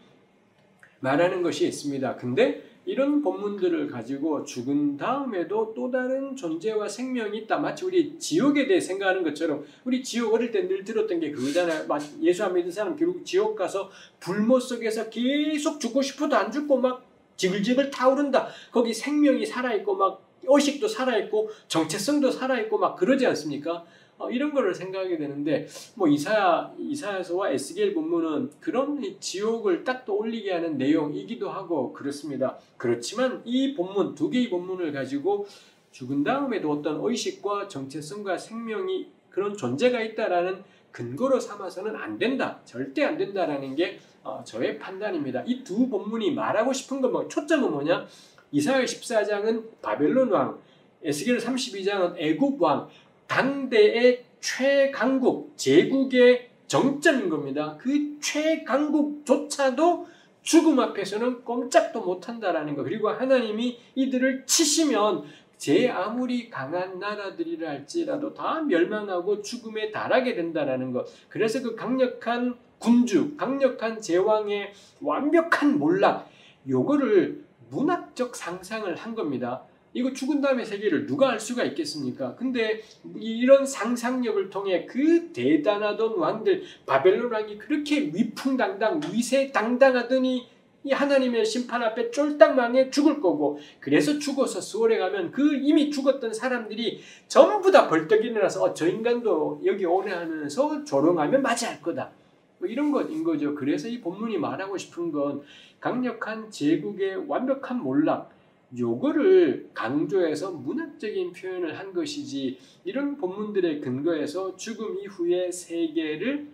A: 말하는 것이 있습니다. 근데 이런 본문들을 가지고 죽은 다음에도 또 다른 존재와 생명이 있다. 마치 우리 지옥에 대해 생각하는 것처럼 우리 지옥 어릴 때 늘 들었던 게 그거잖아요. 예수 안 믿는 사람 결국 지옥 가서 불못 속에서 계속 죽고 싶어도 안 죽고 막 지글지글 타오른다. 거기 생명이 살아있고 막 의식도 살아있고 정체성도 살아있고 막 그러지 않습니까? 이런 거를 생각하게 되는데 뭐 이사야서와 에스겔 본문은 그런 지옥을 딱 떠올리게 하는 내용이기도 하고 그렇습니다. 그렇지만 이 본문 두 개의 본문을 가지고 죽은 다음에도 어떤 의식과 정체성과 생명이 그런 존재가 있다라는 근거로 삼아서는 안 된다. 절대 안 된다라는 게 저의 판단입니다. 이 두 본문이 말하고 싶은 건 뭐 초점은 뭐냐? 이사야 14장은 바벨론 왕, 에스겔 32장은 애굽 왕, 당대의 최강국, 제국의 정점인 겁니다. 그 최강국조차도 죽음 앞에서는 꼼짝도 못한다라는 거. 그리고 하나님이 이들을 치시면 제 아무리 강한 나라들이라 할지라도 다 멸망하고 죽음에 달하게 된다라는 것. 그래서 그 강력한 군주, 강력한 제왕의 완벽한 몰락, 요거를 문학적 상상을 한 겁니다. 이거 죽은 다음의 세계를 누가 알 수가 있겠습니까? 근데 이런 상상력을 통해 그 대단하던 왕들, 바벨론 왕이 그렇게 위풍당당, 위세당당하더니 이 하나님의 심판 앞에 쫄딱 망해 죽을 거고, 그래서 죽어서 스월에 가면 그 이미 죽었던 사람들이 전부 다 벌떡 일어나서 저 인간도 여기 오래 하면서 조롱하면 맞이할 거다. 뭐 이런 것인 거죠. 그래서 이 본문이 말하고 싶은 건 강력한 제국의 완벽한 몰락, 요거를 강조해서 문학적인 표현을 한 것이지, 이런 본문들의 근거에서 죽음 이후의 세계를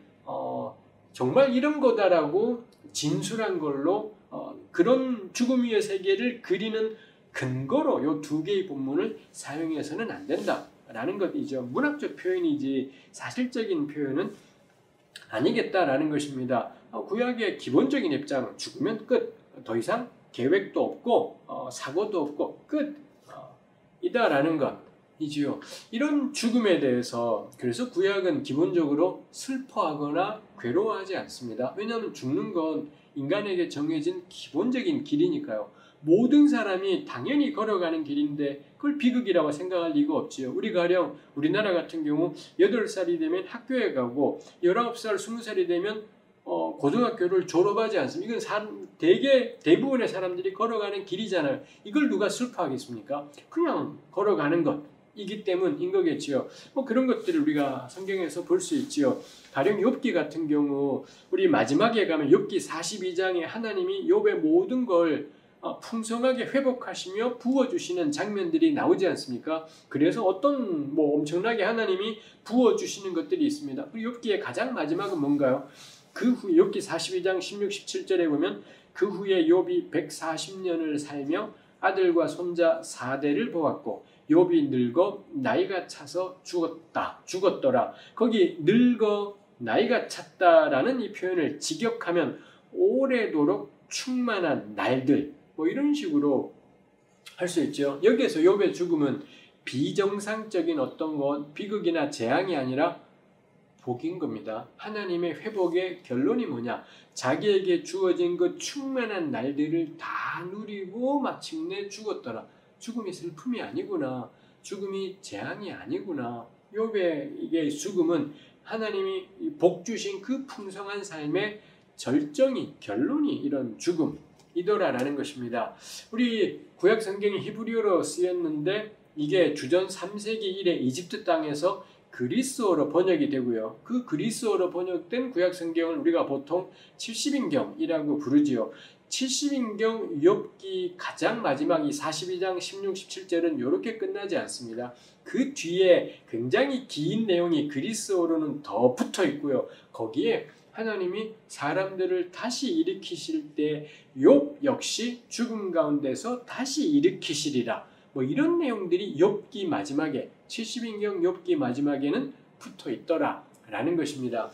A: 정말 이런 거다라고 진술한 걸로 그런 죽음 이후의 세계를 그리는 근거로 요 두 개의 본문을 사용해서는 안 된다라는 것이죠. 문학적 표현이지 사실적인 표현은 아니겠다라는 것입니다. 구약의 기본적인 입장은 죽으면 끝, 더 이상 계획도 없고 사고도 없고 끝이다라는 것이지요. 이런 죽음에 대해서 그래서 구약은 기본적으로 슬퍼하거나 괴로워하지 않습니다. 왜냐하면 죽는 건 인간에게 정해진 기본적인 길이니까요. 모든 사람이 당연히 걸어가는 길인데 그걸 비극이라고 생각할 리가 없지요. 우리 가령 우리나라 같은 경우 8살이 되면 학교에 가고 19살, 20살이 되면 고등학교를 졸업하지 않습니까? 이건 대부분의 사람들이 걸어가는 길이잖아요. 이걸 누가 슬퍼하겠습니까? 그냥 걸어가는 것. 이기 때문인 거겠지요. 뭐 그런 것들을 우리가 성경에서 볼 수 있지요. 가령 욥기 같은 경우 우리 마지막에 가면 욥기 42장에 하나님이 욥의 모든 걸 풍성하게 회복하시며 부어주시는 장면들이 나오지 않습니까? 그래서 어떤 뭐 엄청나게 하나님이 부어주시는 것들이 있습니다. 욥기의 가장 마지막은 뭔가요? 그 후 욥기 42장 16, 17절에 보면 그 후에 욥이 140년을 살며 아들과 손자 4대를 보았고 욥이 늙어 나이가 차서 죽었더라. 거기 늙어 나이가 찼다라는 이 표현을 직역하면 오래도록 충만한 날들, 뭐 이런 식으로 할 수 있죠. 여기에서 욥의 죽음은 비정상적인 어떤 것, 비극이나 재앙이 아니라 복인 겁니다. 하나님의 회복의 결론이 뭐냐? 자기에게 주어진 그 충만한 날들을 다 누리고 마침내 죽었더라. 죽음이 슬픔이 아니구나. 죽음이 재앙이 아니구나. 욥의 이게 죽음은 하나님이 복 주신 그 풍성한 삶의 절정이, 결론이 이런 죽음이더라라는 것입니다. 우리 구약 성경이 히브리어로 쓰였는데 이게 주전 3세기 이래 이집트 땅에서 그리스어로 번역이 되고요. 그 그리스어로 번역된 구약 성경을 우리가 보통 70인경이라고 부르지요. 70인경 욥기 가장 마지막 이 42장 16, 17절은 이렇게 끝나지 않습니다. 그 뒤에 굉장히 긴 내용이 그리스어로는 더 붙어 있고요. 거기에 하나님이 사람들을 다시 일으키실 때 욥 역시 죽음 가운데서 다시 일으키시리라. 뭐 이런 내용들이 욥기 마지막에 70인경 욥기 마지막에는 붙어 있더라 라는 것입니다.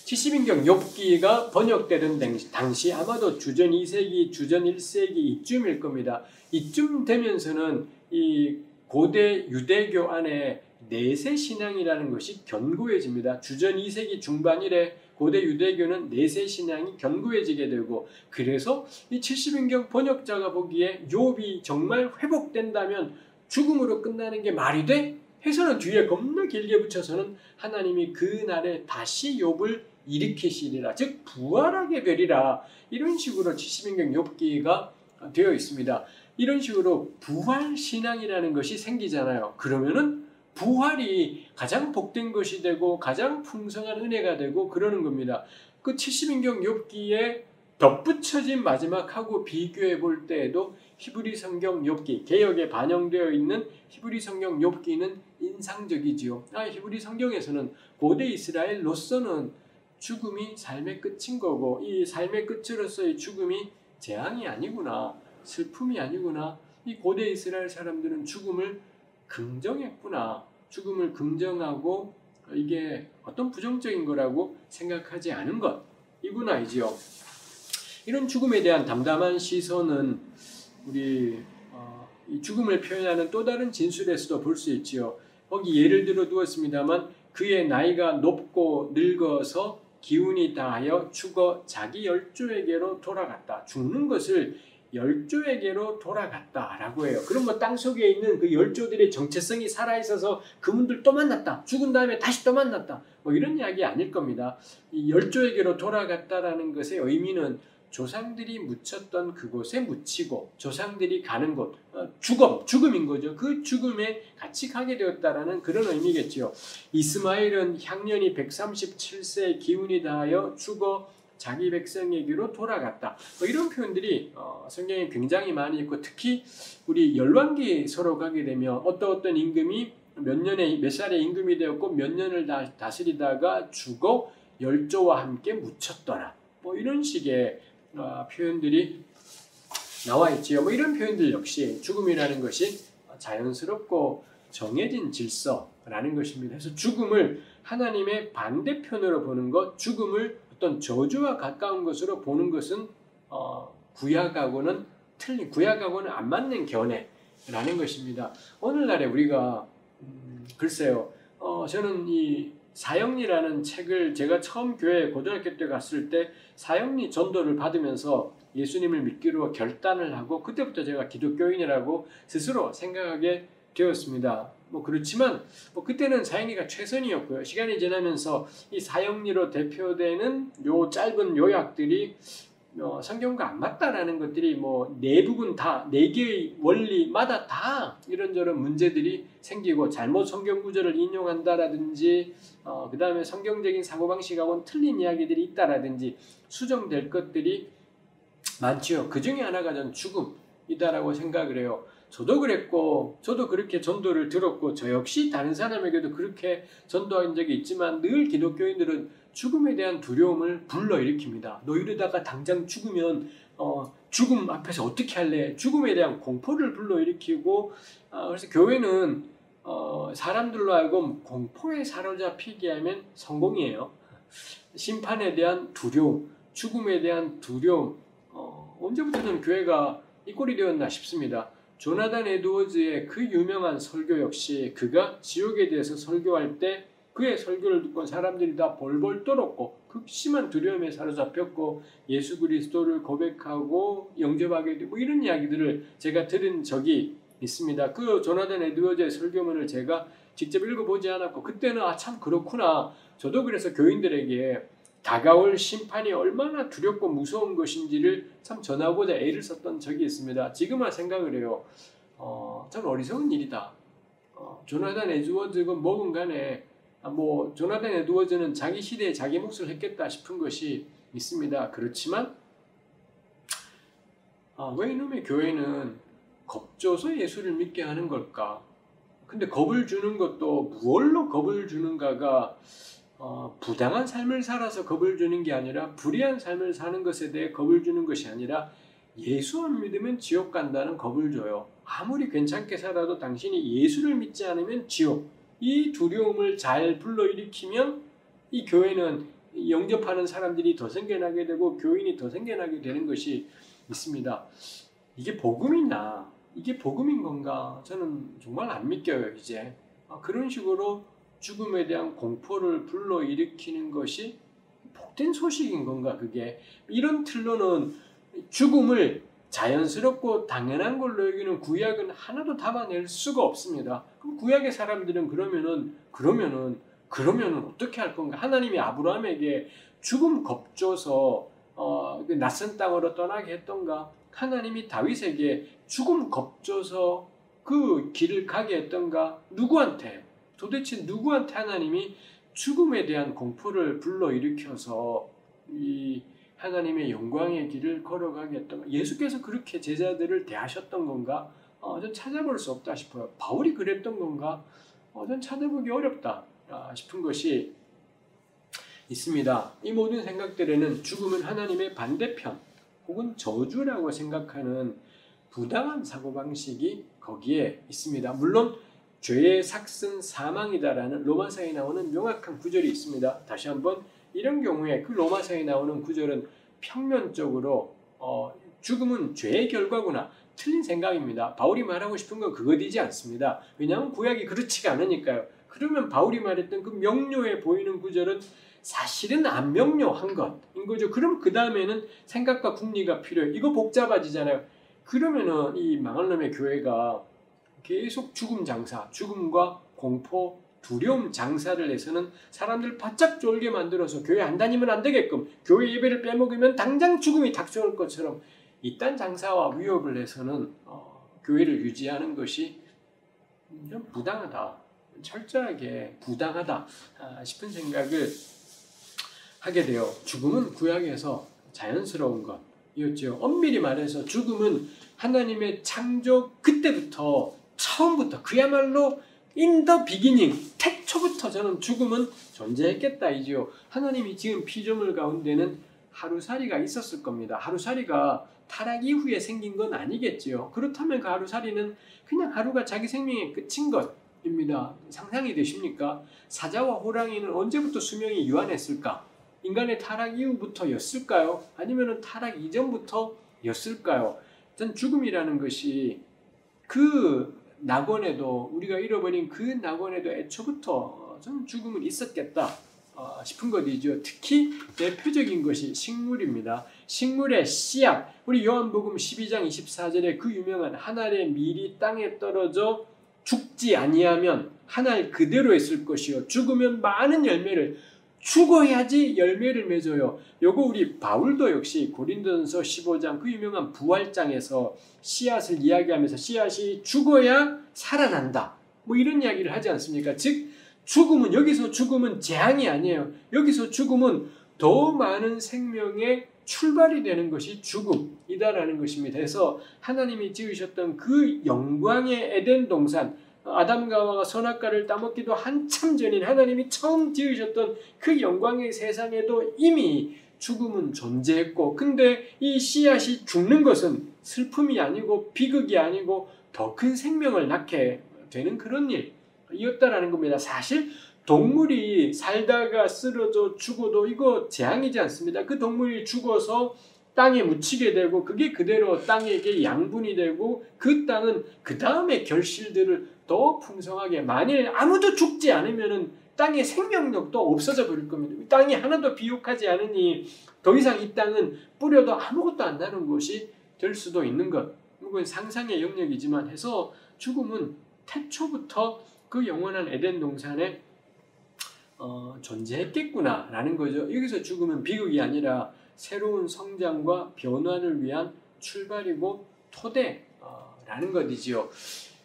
A: 70인경 욥기가 번역되던 당시 아마도 주전 2세기, 주전 1세기 이쯤일 겁니다. 이쯤 되면서는 이 고대 유대교 안에 내세 신앙이라는 것이 견고해집니다. 주전 2세기 중반일에 고대 유대교는 내세 신앙이 견고해지게 되고, 그래서 이 70인경 번역자가 보기에 욥이 정말 회복된다면 죽음으로 끝나는 게 말이 돼? 해서는 뒤에 겁나 길게 붙여서는 하나님이 그날에 다시 욥을 일으키시리라, 즉 부활하게 되리라, 이런 식으로 70인경 욥기가 되어 있습니다. 이런 식으로 부활신앙이라는 것이 생기잖아요. 그러면은 부활이 가장 복된 것이 되고 가장 풍성한 은혜가 되고 그러는 겁니다. 그 70인경 욥기에 덧붙여진 마지막하고 비교해 볼 때에도 히브리 성경 욥기, 개역에 반영되어 있는 히브리 성경 욥기는 인상적이지요. 히브리 성경에서는 고대 이스라엘로서는 죽음이 삶의 끝인 거고, 이 삶의 끝으로서의 죽음이 재앙이 아니구나, 슬픔이 아니구나. 이 고대 이스라엘 사람들은 죽음을 긍정했구나. 죽음을 긍정하고 이게 어떤 부정적인 거라고 생각하지 않은 것이구나이지요. 이런 죽음에 대한 담담한 시선은 우리 이 죽음을 표현하는 또 다른 진술에서도 볼 수 있지요. 거기 예를 들어 두었습니다만 그의 나이가 높고 늙어서 기운이 다하여 죽어 자기 열조에게로 돌아갔다. 죽는 것을 열조에게로 돌아갔다라고 해요. 그럼 뭐 땅속에 있는 그 열조들의 정체성이 살아있어서 그분들 또 만났다. 죽은 다음에 다시 또 만났다. 뭐 이런 이야기 아닐 겁니다. 이 열조에게로 돌아갔다라는 것의 의미는 조상들이 묻혔던 그곳에 묻히고 조상들이 가는 곳, 죽음인 거죠. 그 죽음에 같이 가게 되었다라는 그런 의미겠지요. 이스마엘은 향년이 137세의 기운이 다하여 죽어 자기 백성에게로 돌아갔다. 뭐 이런 표현들이 성경에 굉장히 많이 있고, 특히 우리 열왕기서로 가게 되면 어떤 임금이 몇 살의 임금이 되었고 몇 년을 다스리다가 죽어 열조와 함께 묻혔더라. 뭐 이런 식의 표현들이 나와 있지요. 뭐 이런 표현들 역시 죽음이라는 것이 자연스럽고 정해진 질서라는 것입니다. 그래서 죽음을 하나님의 반대편으로 보는 것, 죽음을 어떤 저주와 가까운 것으로 보는 것은 구약하고는 틀린, 구약하고는 안 맞는 견해라는 것입니다. 오늘날에 우리가 글쎄요, 저는 이 사형리라는 책을 제가 처음 교회 고등학교 때 갔을 때 사형리 전도를 받으면서 예수님을 믿기로 결단을 하고, 그때부터 제가 기독교인이라고 스스로 생각하게 되었습니다. 뭐 그렇지만 그때는 사형리가 최선이었고요. 시간이 지나면서 이 사형리로 대표되는 요 짧은 요약들이 성경과 안 맞다라는 것들이 뭐 대부분 다 4개의 원리마다 다 이런저런 문제들이 생기고 잘못 성경 구절을 인용한다라든지 그 다음에 성경적인 사고방식하고는 틀린 이야기들이 있다라든지 수정될 것들이 많지요. 그 중에 하나가 전 죽음이다라고 생각을 해요. 저도 그랬고 저도 그렇게 전도를 들었고 저 역시 다른 사람에게도 그렇게 전도한 적이 있지만 늘 기독교인들은 죽음에 대한 두려움을 불러일으킵니다. 너 이러다가 당장 죽으면 죽음 앞에서 어떻게 할래? 죽음에 대한 공포를 불러일으키고 그래서 교회는 사람들로 하여금 공포에 사로잡히게 하면 성공이에요. 심판에 대한 두려움, 죽음에 대한 두려움 언제부터 저는 교회가 이 꼴이 되었나 싶습니다. 조나단 에드워즈의 그 유명한 설교 역시 그가 지옥에 대해서 설교할 때 그의 설교를 듣고 사람들이 다 벌벌 떨었고 극심한 두려움에 사로잡혔고 예수 그리스도를 고백하고 영접하게 되고 이런 이야기들을 제가 들은 적이 있습니다. 그 조나단 에드워즈의 설교문을 제가 직접 읽어보지 않았고 그때는 참 그렇구나. 저도 그래서 교인들에게 다가올 심판이 얼마나 두렵고 무서운 것인지를 참 전하고자 애를 썼던 적이 있습니다. 지금은 생각을 해요. 참 어리석은 일이다. 조나단 에드워즈건 뭐건 간에 조나단 에드워즈는 자기 시대에 자기 몫을 했겠다 싶은 것이 있습니다. 그렇지만 왜 이놈의 교회는 겁줘서 예수를 믿게 하는 걸까? 근데 겁을 주는 것도 무얼로 겁을 주는가가 부당한 삶을 살아서 겁을 주는 게 아니라 불의한 삶을 사는 것에 대해 겁을 주는 것이 아니라 예수 안 믿으면 지옥 간다는 겁을 줘요. 아무리 괜찮게 살아도 당신이 예수를 믿지 않으면 지옥. 이 두려움을 잘 불러일으키면 이 교회는 영접하는 사람들이 더 생겨나게 되고 교인이 더 생겨나게 되는 것이 있습니다. 이게 복음이냐? 이게 복음인 건가? 저는 정말 안 믿겨요, 이제. 그런 식으로 죽음에 대한 공포를 불러일으키는 것이 복된 소식인 건가, 그게? 이런 틀로는 죽음을 자연스럽고 당연한 걸로 여기는 구약은 하나도 담아낼 수가 없습니다. 그럼 구약의 사람들은 그러면은 어떻게 할 건가? 하나님이 아브라함에게 죽음 겁줘서 낯선 땅으로 떠나게 했던가? 하나님이 다윗에게 죽음 겁줘서 그 길을 가게 했던가? 누구한테? 도대체 누구한테 하나님이 죽음에 대한 공포를 불러일으켜서 이 하나님의 영광의 길을 걸어가게 했던가? 예수께서 그렇게 제자들을 대하셨던 건가? 전 찾아볼 수 없다 싶어요. 바울이 그랬던 건가? 전 찾아보기 어렵다 싶은 것이 있습니다. 이 모든 생각들에는 죽음은 하나님의 반대편 혹은 저주라고 생각하는 부당한 사고방식이 거기에 있습니다. 물론 죄의 삭슨 사망이다라는 로마서에 나오는 명확한 구절이 있습니다. 다시 한번 이런 경우에 그 로마서에 나오는 구절은 평면적으로 죽음은 죄의 결과구나. 틀린 생각입니다. 바울이 말하고 싶은 건 그것이지 않습니다. 왜냐하면 구약이 그렇지가 않으니까요. 그러면 바울이 말했던 그 명료해 보이는 구절은 사실은 안 명료한 것인 거죠. 그럼 그 다음에는 생각과 궁리가 필요해요. 이거 복잡해지잖아요. 그러면은 이 망할 놈의 교회가 계속 죽음 장사, 죽음과 공포, 두려움 장사를 해서는 사람들 바짝 졸게 만들어서 교회 안 다니면 안 되게끔 교회 예배를 빼먹으면 당장 죽음이 닥쳐올 것처럼 이딴 장사와 위협을 해서는 교회를 유지하는 것이 좀 부당하다. 철저하게 부당하다 싶은 생각을 하게 돼요. 죽음은 구약에서 자연스러운 것이었죠. 엄밀히 말해서 죽음은 하나님의 창조 그때부터 처음부터 그야말로 in the beginning 태초부터 저는 죽음은 존재했겠다이지요. 하나님이 지은 피조물 가운데는 하루살이가 있었을 겁니다. 하루살이가 타락 이후에 생긴 건 아니겠지요. 그렇다면 그 하루살이는 그냥 하루가 자기 생명의 끝인 것입니다. 상상이 되십니까? 사자와 호랑이는 언제부터 수명이 유한했을까? 인간의 타락 이후부터였을까요? 아니면 타락 이전부터였을까요? 전 죽음이라는 것이 그 낙원에도 우리가 잃어버린 그 낙원에도 애초부터 저는 죽음은 있었겠다 싶은 것이죠. 특히 대표적인 것이 식물입니다. 식물의 씨앗, 우리 요한복음 12장 24절에 그 유명한 한 알의 밀이 땅에 떨어져 죽지 아니하면 한 알 그대로 있을 것이요 죽으면 많은 열매를 죽어야지 열매를 맺어요. 요거 우리 바울도 역시 고린도전서 15장 그 유명한 부활장에서 씨앗을 이야기하면서 씨앗이 죽어야 살아난다. 뭐 이런 이야기를 하지 않습니까? 즉 죽음은 여기서 죽음은 재앙이 아니에요. 여기서 죽음은 더 많은 생명의 출발이 되는 것이 죽음이다라는 것입니다. 그래서 하나님이 지으셨던 그 영광의 에덴 동산, 아담과 하와가 선악과를 따먹기도 한참 전인 하나님이 처음 지으셨던 그 영광의 세상에도 이미 죽음은 존재했고, 근데 이 씨앗이 죽는 것은 슬픔이 아니고 비극이 아니고 더 큰 생명을 낳게 되는 그런 일이었다라는 겁니다. 사실 동물이 살다가 쓰러져 죽어도 이거 재앙이지 않습니다. 그 동물이 죽어서 땅에 묻히게 되고 그게 그대로 땅에게 양분이 되고 그 땅은 그 다음에 결실들을 더 풍성하게, 만일 아무도 죽지 않으면은 땅의 생명력도 없어져 버릴 겁니다. 땅이 하나도 비옥하지 않으니 더 이상 이 땅은 뿌려도 아무것도 안 나는 것이 될 수도 있는 것. 이건 상상의 영역이지만 해서 죽음은 태초부터 그 영원한 에덴 동산에 존재했겠구나라는 거죠. 여기서 죽음은 비극이 아니라 새로운 성장과 변화를 위한 출발이고 토대라는 것이지요.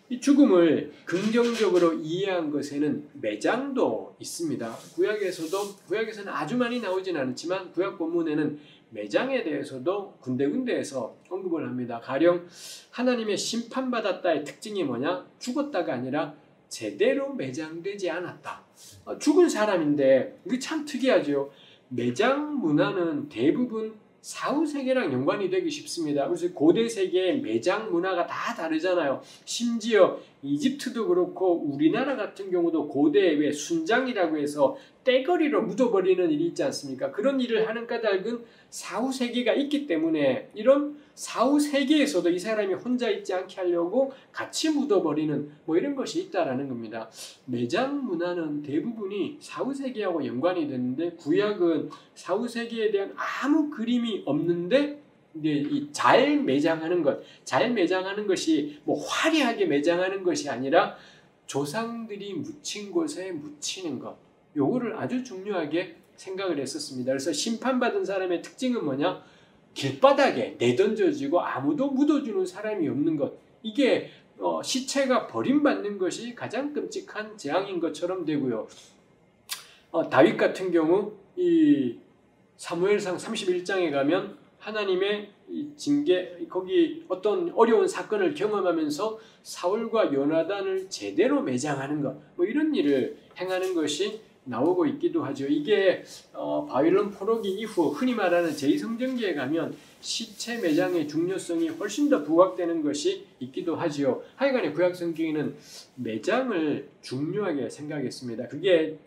A: 이 죽음을 긍정적으로 이해한 것에는 매장도 있습니다. 구약에서는 아주 많이 나오진 않지만 구약 본문에는 매장에 대해서도 군데군데에서 언급을 합니다. 가령 하나님의 심판받았다의 특징이 뭐냐? 죽었다가 아니라 제대로 매장되지 않았다. 죽은 사람인데 이게 참 특이하죠. 매장 문화는 대부분 사후세계랑 연관이 되기 쉽습니다. 그래서 고대 세계의 매장 문화가 다 다르잖아요. 심지어 이집트도 그렇고 우리나라 같은 경우도 고대에 왜 순장이라고 해서 떼거리로 묻어버리는 일이 있지 않습니까? 그런 일을 하는 까닭은 사후세계가 있기 때문에 이런 사후세계에서도 이 사람이 혼자 있지 않게 하려고 같이 묻어버리는 뭐 이런 것이 있다라는 겁니다. 매장 문화는 대부분이 사후세계하고 연관이 되는데 구약은 사후세계에 대한 아무 그림이 없는데 이제 이 잘 매장하는 것이 뭐 화려하게 매장하는 것이 아니라 조상들이 묻힌 곳에 묻히는 것, 요거를 아주 중요하게 생각을 했었습니다. 그래서 심판받은 사람의 특징은 뭐냐? 길바닥에 내던져지고 아무도 묻어주는 사람이 없는 것. 이게 시체가 버림받는 것이 가장 끔찍한 재앙인 것처럼 되고요. 다윗 같은 경우 이 사무엘상 31장에 가면 하나님의 이 징계, 거기 어떤 어려운 사건을 경험하면서 사울과 요나단을 제대로 매장하는 것, 뭐 이런 일을 행하는 것이 나오고 있기도 하죠. 이게 바빌론 포로기 이후 흔히 말하는 제2성전기에 가면 시체 매장의 중요성이 훨씬 더 부각되는 것이 있기도 하지요. 하여간에 구약성경에는 매장을 중요하게 생각했습니다. 그게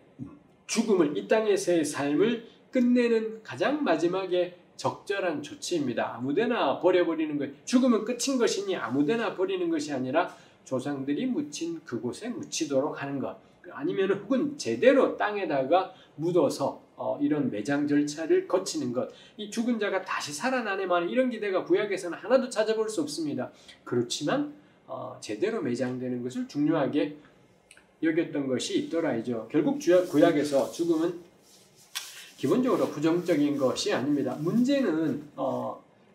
A: 죽음을, 이 땅에서의 삶을 끝내는 가장 마지막에 적절한 조치입니다. 아무데나 버려버리는 것, 죽음은 끝인 것이니 아무데나 버리는 것이 아니라 조상들이 묻힌 그곳에 묻히도록 하는 것, 아니면 혹은 제대로 땅에다가 묻어서 이런 매장 절차를 거치는 것. 이 죽은 자가 다시 살아나네만 이런 기대가 구약에서는 하나도 찾아볼 수 없습니다. 그렇지만 제대로 매장되는 것을 중요하게 여겼던 것이 있더라이죠. 결국 구약에서 죽음은 기본적으로 부정적인 것이 아닙니다. 문제는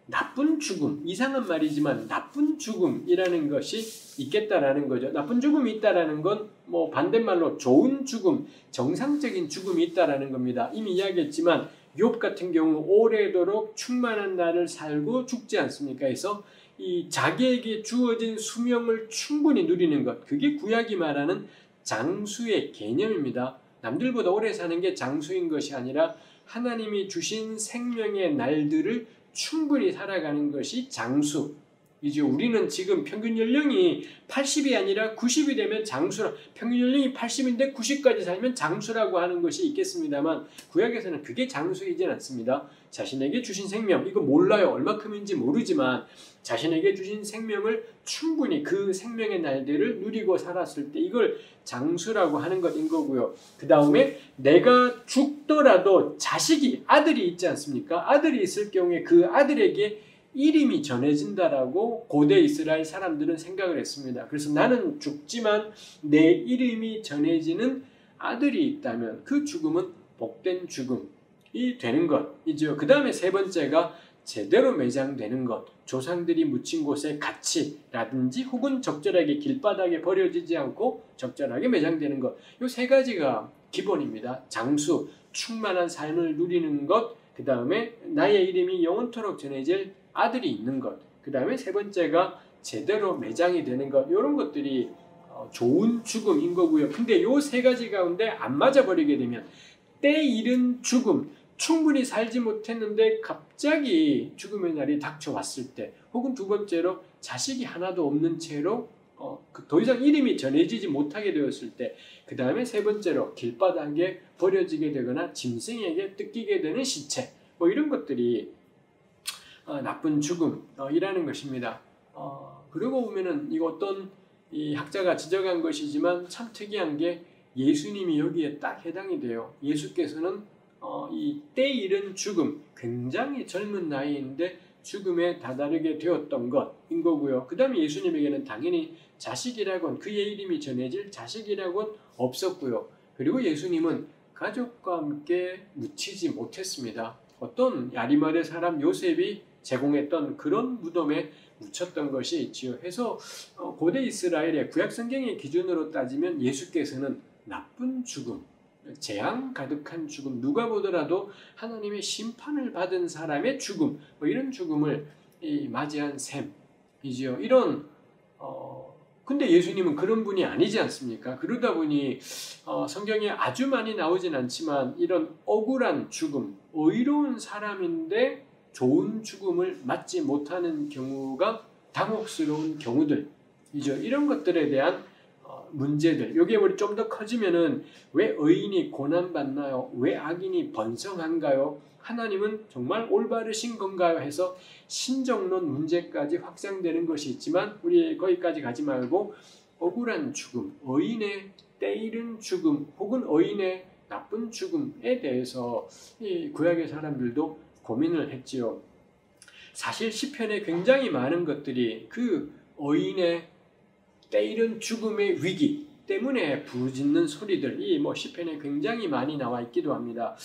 A: 나쁜 죽음, 이상한 말이지만 나쁜 죽음이라는 것이 있겠다라는 거죠. 나쁜 죽음이 있다라는 건 뭐 반대말로 좋은 죽음, 정상적인 죽음이 있다라는 겁니다. 이미 이야기했지만 욥 같은 경우 오래도록 충만한 날을 살고 죽지 않습니까? 그래서 이 자기에게 주어진 수명을 충분히 누리는 것, 그게 구약이 말하는 장수의 개념입니다. 남들보다 오래 사는 게 장수인 것이 아니라 하나님이 주신 생명의 날들을 충분히 살아가는 것이 장수. 이제 우리는 지금 평균 연령이 80이 아니라 90이 되면 장수라, 평균 연령이 80인데 90까지 살면 장수라고 하는 것이 있겠습니다만 구약에서는 그게 장수이진 않습니다. 자신에게 주신 생명, 이거 몰라요. 얼마큼인지 모르지만 자신에게 주신 생명을 충분히 그 생명의 날들을 누리고 살았을 때 이걸 장수라고 하는 것인 거고요. 그 다음에 내가 죽더라도 자식이, 아들이 있지 않습니까? 아들이 있을 경우에 그 아들에게 이름이 전해진다라고 고대 이스라엘 사람들은 생각을 했습니다. 그래서 나는 죽지만 내 이름이 전해지는 아들이 있다면 그 죽음은 복된 죽음이 되는 것이죠. 그 다음에 세 번째가 제대로 매장되는 것, 조상들이 묻힌 곳에 같이라든지 혹은 적절하게 길바닥에 버려지지 않고 적절하게 매장되는 것. 이 세 가지가 기본입니다. 장수, 충만한 삶을 누리는 것, 그 다음에 나의 이름이 영원토록 전해질 아들이 있는 것, 그 다음에 세 번째가 제대로 매장이 되는 것. 이런 것들이 좋은 죽음인 거고요. 근데 이 세 가지 가운데 안 맞아버리게 되면 때 이른 죽음, 충분히 살지 못했는데 갑자기 죽음의 날이 닥쳐왔을 때, 혹은 두 번째로 자식이 하나도 없는 채로 더 이상 이름이 전해지지 못하게 되었을 때, 그 다음에 세 번째로 길바닥에 버려지게 되거나 짐승에게 뜯기게 되는 시체, 이런 것들이 나쁜 죽음이라는 것입니다. 그러고 보면은 이거 어떤 이 학자가 지적한 것이지만 참 특이한 게 예수님이 여기에 딱 해당이 돼요. 예수께서는 이 때 이른 죽음, 굉장히 젊은 나이인데 죽음에 다다르게 되었던 것인 거고요. 그 다음에 예수님에게는 당연히 자식이라곤, 그의 이름이 전해질 자식이라곤 없었고요. 그리고 예수님은 가족과 함께 묻히지 못했습니다. 어떤 야리마대 사람 요셉이 제공했던 그런 무덤에 묻혔던 것이 있지요. 해서 고대 이스라엘의 구약 성경의 기준으로 따지면 예수께서는 나쁜 죽음, 재앙 가득한 죽음, 누가 보더라도 하나님의 심판을 받은 사람의 죽음, 이런 죽음을 맞이한 셈이지요. 근데 예수님은 그런 분이 아니지 않습니까? 그러다 보니 성경에 아주 많이 나오진 않지만 이런 억울한 죽음, 의로운 사람인데 좋은 죽음을 맞지 못하는 경우가 당혹스러운 경우들이죠. 이런 것들에 대한 문제들, 이게 우리 좀 더 커지면은 왜 의인이 고난받나요? 왜 악인이 번성한가요? 하나님은 정말 올바르신 건가요? 해서 신정론 문제까지 확장되는 것이 있지만 우리 거기까지 가지 말고 억울한 죽음, 의인의 때이른 죽음 혹은 의인의 나쁜 죽음에 대해서 이 구약의 사람들도 고민을 했지요. 사실 시편에 굉장히 많은 것들이 그 의인의 때이른 죽음의 위기 때문에 부르짖는 소리들이 시편에 굉장히 많이 나와 있기도 합니다.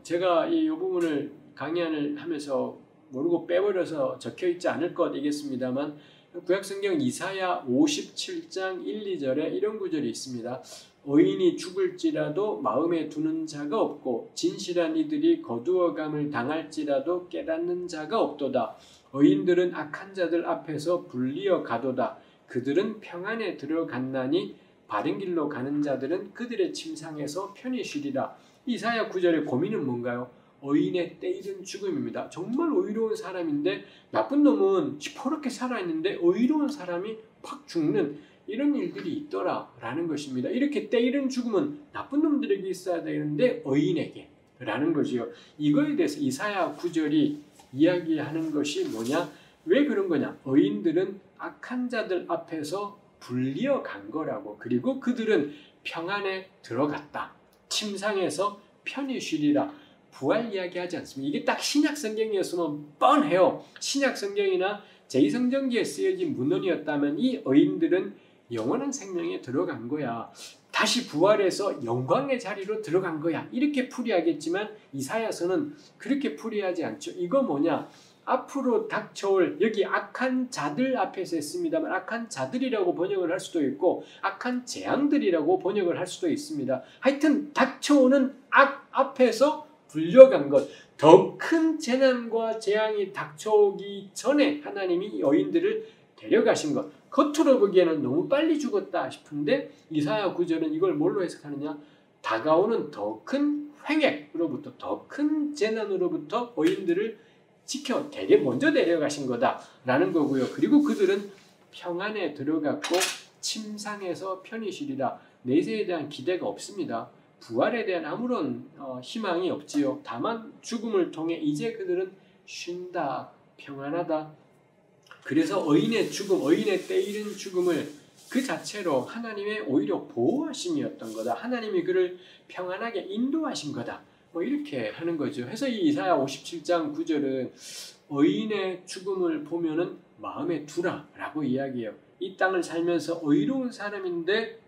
A: 제가 이 부분을 강의를 하면서 모르고 빼버려서 적혀있지 않을 것이겠습니다만 구약성경 이사야 57장 1, 2절에 이런 구절이 있습니다. 의인이 죽을지라도 마음에 두는 자가 없고 진실한 이들이 거두어감을 당할지라도 깨닫는 자가 없도다. 의인들은 악한 자들 앞에서 불리어 가도다. 그들은 평안에 들어갔나니 바른 길로 가는 자들은 그들의 침상에서 편히 쉬리라. 이사야 9절의 고민은 뭔가요? 의인의 때이른 죽음입니다. 정말 의로운 사람인데 나쁜 놈은 시퍼렇게 살아있는데 의로운 사람이 팍 죽는 이런 일들이 있더라라는 것입니다. 이렇게 때이른 죽음은 나쁜 놈들에게 있어야 되는데 의인에게 라는 거지요. 이거에 대해서 이사야 9절이 이야기하는 것이 뭐냐? 왜 그런 거냐? 의인들은 악한 자들 앞에서 불리어 간 거라고. 그리고 그들은 평안에 들어갔다. 침상에서 편히 쉬리라. 부활 이야기하지 않습니다. 이게 딱 신약 성경이었으면 뻔해요. 신약 성경이나 제2성경기에 쓰여진 문헌이었다면 이 의인들은 영원한 생명에 들어간 거야. 다시 부활해서 영광의 자리로 들어간 거야. 이렇게 풀이하겠지만 이사야서는 그렇게 풀이하지 않죠. 이거 뭐냐? 앞으로 닥쳐올, 여기 악한 자들 앞에서 했습니다만 악한 자들이라고 번역을 할 수도 있고 악한 재앙들이라고 번역을 할 수도 있습니다. 하여튼 닥쳐오는 악 앞에서 불려간 것, 더 큰 재난과 재앙이 닥쳐오기 전에 하나님이 여인들을 데려가신 것. 겉으로 보기에는 너무 빨리 죽었다 싶은데 이사야 9절은 이걸 뭘로 해석하느냐? 다가오는 더 큰 횡액으로부터, 더 큰 재난으로부터 여인들을 지켜 먼저 데려가신 거다라는 거고요. 그리고 그들은 평안에 들어갔고 침상에서 편히 쉬리라. 내세에 대한 기대가 없습니다. 부활에 대한 아무런 희망이 없지요. 다만 죽음을 통해 이제 그들은 쉰다, 평안하다. 그래서 의인의 죽음, 의인의 때이른 죽음을 그 자체로 하나님의 오히려 보호하심이었던 거다. 하나님이 그를 평안하게 인도하신 거다. 이렇게 하는 거죠. 그래서 이 이사야 57장 9절은 의인의 죽음을 보면은 마음에 두라라고 이야기해요. 이 땅을 살면서 의로운 사람인데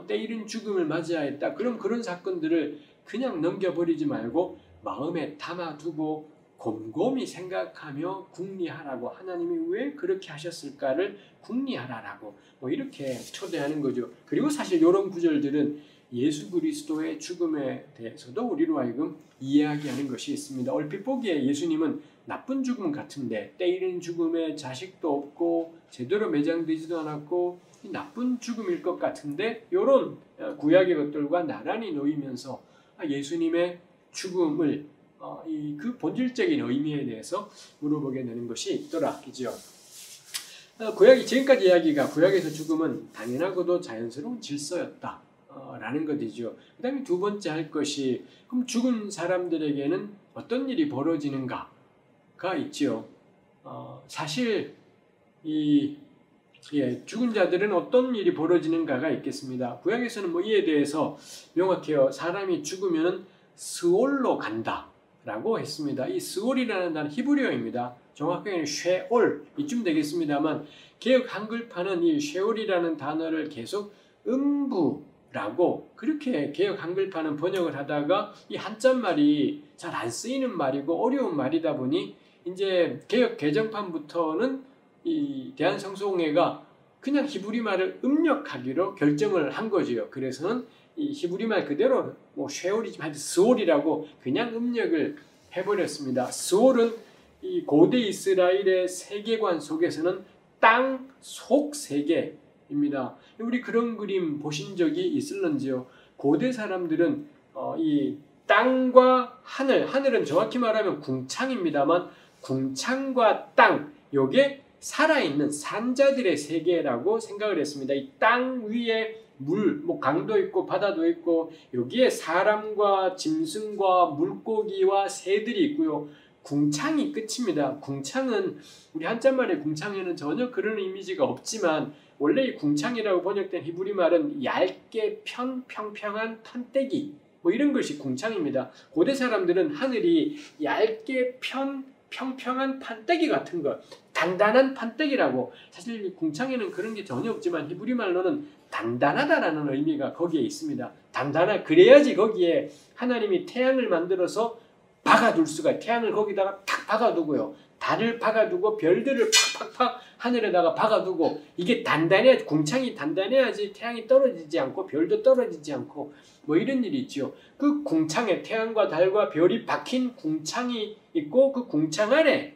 A: 때이른 죽음을 맞이하였다. 그럼 그런 사건들을 그냥 넘겨버리지 말고 마음에 담아두고 곰곰이 생각하며 궁리하라고, 하나님이 왜 그렇게 하셨을까를 궁리하라라고 뭐 이렇게 초대하는 거죠. 그리고 사실 이런 구절들은 예수 그리스도의 죽음에 대해서도 우리로 하여금 이야기하는 것이 있습니다. 얼핏 보기에 예수님은 나쁜 죽음 같은데, 때이른 죽음에 자식도 없고 제대로 매장되지도 않았고 나쁜 죽음일 것 같은데, 이런 구약의 것들과 나란히 놓이면서 예수님의 죽음을 그 본질적인 의미에 대해서 물어보게 되는 것이 있더라 이죠. 구약이 지금까지 이야기가 구약에서 죽음은 당연하고도 자연스러운 질서였다 라는 것이죠. 그 다음에 두 번째 할 것이, 그럼 죽은 사람들에게는 어떤 일이 벌어지는가가 있지요. 사실 죽은 자들은 어떤 일이 벌어지는가가 있겠습니다. 구약에서는 뭐 이에 대해서 명확해요. 사람이 죽으면 스올로 간다 라고 했습니다. 이 스올이라는 단어는 히브리어입니다. 정확하게는 쉐올 이쯤 되겠습니다만, 개역 한글판은 이 쉐올이라는 단어를 계속 음부라고 그렇게 개역 한글판은 번역을 하다가 이 한자말이 잘 안 쓰이는 말이고 어려운 말이다 보니 이제 개역 개정판부터는 이 대한성서공회가 그냥 히브리말을 음력하기로 결정을 한 거지요. 그래서는 이 히브리말 그대로 뭐 쉐올이지만 스올이라고 그냥 음력을 해버렸습니다. 스올은 이 고대 이스라엘의 세계관 속에서는 땅 속 세계입니다. 우리 그런 그림 보신 적이 있을런지요? 고대 사람들은 이 땅과 하늘은 정확히 말하면 궁창입니다만, 궁창과 땅, 요게 살아있는 산자들의 세계라고 생각을 했습니다. 이 땅 위에 물, 뭐 강도 있고 바다도 있고 여기에 사람과 짐승과 물고기와 새들이 있고요. 궁창이 끝입니다. 궁창은 우리 한자말의 궁창에는 전혀 그런 이미지가 없지만, 원래 이 궁창이라고 번역된 히브리 말은 얇게 평평한 판때기 뭐 이런 것이 궁창입니다. 고대 사람들은 하늘이 얇게 평평한 판때기 같은 것, 단단한 판때기라고, 사실 궁창에는 그런 게 전혀 없지만 히브리 말로는 단단하다라는 의미가 거기에 있습니다. 그래야지 거기에 하나님이 태양을 만들어서 박아둘 수가, 태양을 거기다가 탁 박아두고요, 달을 박아두고 별들을 팍팍팍 하늘에다가 박아두고, 이게 단단해야, 궁창이 단단해야지 태양이 떨어지지 않고 별도 떨어지지 않고 뭐 이런 일이 있죠. 그 궁창에 태양과 달과 별이 박힌 궁창이 있고, 그 궁창 안에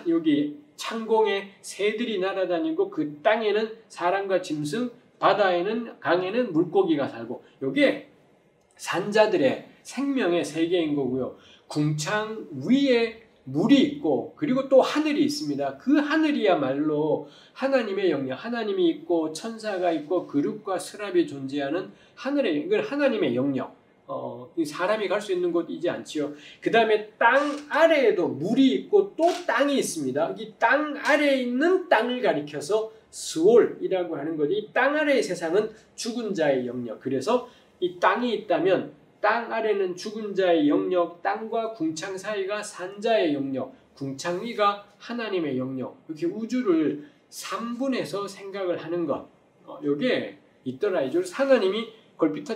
A: 여기 창공에 새들이 날아다니고, 그 땅에는 사람과 짐승, 바다에는 강에는 물고기가 살고, 이게 산자들의 생명의 세계인 거고요. 궁창 위에 물이 있고 그리고 또 하늘이 있습니다. 그 하늘이야말로 하나님의 영역, 하나님이 있고 천사가 있고 그릇과 스랍이 존재하는 하늘의, 이건 하나님의 영역, 사람이 갈 수 있는 곳이지 않지요. 그 다음에 땅 아래에도 물이 있고 또 땅이 있습니다. 이 땅 아래에 있는 땅을 가리켜서 스올이라고 하는 거죠. 이 땅 아래의 세상은 죽은 자의 영역. 그래서 이 땅이 있다면 땅 아래는 죽은 자의 영역, 땅과 궁창 사이가 산자의 영역, 궁창 위가 하나님의 영역, 이렇게 우주를 3분해서 생각을 하는 것, 이게 있더라. 하나님이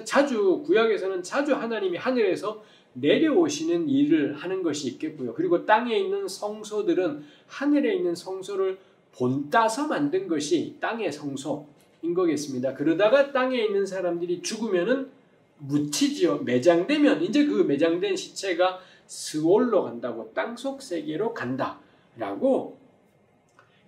A: 자주 구약에서는 자주 하나님이 하늘에서 내려오시는 일을 하는 것이 있겠고요. 그리고 땅에 있는 성소들은 하늘에 있는 성소를 본따서 만든 것이 땅의 성소인 거겠습니다. 그러다가 땅에 있는 사람들이 죽으면은 묻히지요. 매장되면 이제 그 매장된 시체가 스올로 간다고, 땅속 세계로 간다라고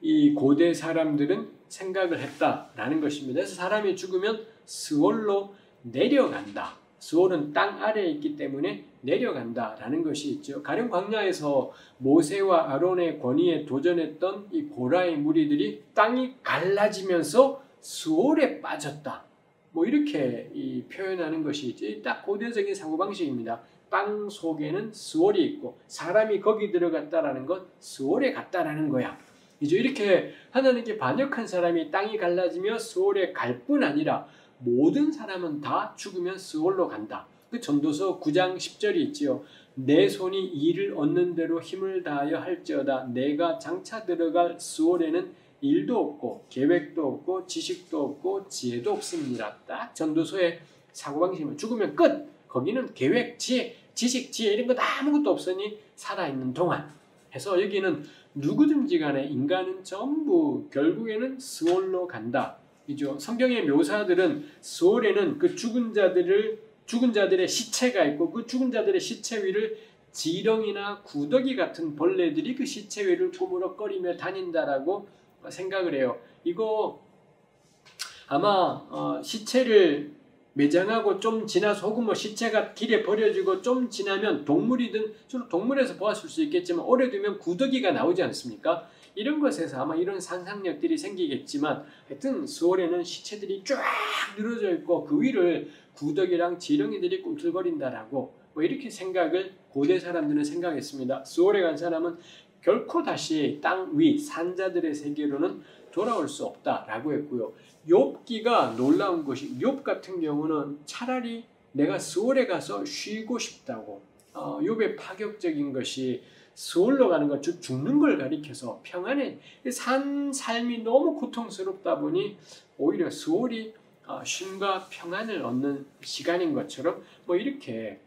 A: 이 고대 사람들은 생각을 했다라는 것입니다. 그래서 사람이 죽으면 스올로 내려간다. 스올은 땅 아래에 있기 때문에 내려간다라는 것이 있죠. 가령 광야에서 모세와 아론의 권위에 도전했던 이 고라의 무리들이 땅이 갈라지면서 스올에 빠졌다. 뭐 이렇게 표현하는 것이 딱 고대적인 사고방식입니다. 땅 속에는 스올이 있고 사람이 거기 들어갔다라는 건 스올에 갔다라는 거야. 이렇게 하나님께 반역한 사람이 땅이 갈라지며 스올에 갈 뿐 아니라 모든 사람은 다 죽으면 스올로 간다. 그 전도서 9장 10절이 있지요. 내 손이 이를 얻는 대로 힘을 다하여 할지어다. 내가 장차 들어갈 스올에는 일도 없고 계획도 없고 지식도 없고 지혜도 없습니다. 딱 전도서의 사고방식이면 죽으면 끝. 거기는 계획, 지혜, 지식, 지혜 이런 거 다 아무것도 없으니 살아있는 동안 해서 여기는 누구든지 간에 인간은 전부 결국에는 스올로 간다. 이죠. 성경의 묘사들은 스올에는 그 죽은 자들의 시체가 있고 그 죽은 자들의 시체 위를 지렁이나 구더기 같은 벌레들이 그 시체 위를 꾸물럭거리며 다닌다라고 생각을 해요. 이거 아마 시체를 매장하고 좀 지나서 혹은 뭐 시체가 길에 버려지고 좀 지나면 동물이든 주로 동물에서 보았을 수 있겠지만 오래 두면 구더기가 나오지 않습니까? 이런 것에서 아마 이런 상상력들이 생기겠지만 하여튼 스올에는 시체들이 쫙 늘어져 있고 그 위를 구더기랑 지렁이들이 꿈틀거린다라고 뭐 이렇게 생각을 고대 사람들은 생각했습니다. 스올에 간 사람은 결코 다시 땅 위 산자들의 세계로는 돌아올 수 없다라고 했고요. 욥기가 놀라운 것이 욥 같은 경우는 차라리 내가 스올에 가서 쉬고 싶다고 욥의 파격적인 것이 스올로 가는 것, 즉 죽는 걸 가리켜서 평안해 산 삶이 너무 고통스럽다 보니 오히려 스올이 쉼과 평안을 얻는 시간인 것처럼 뭐 이렇게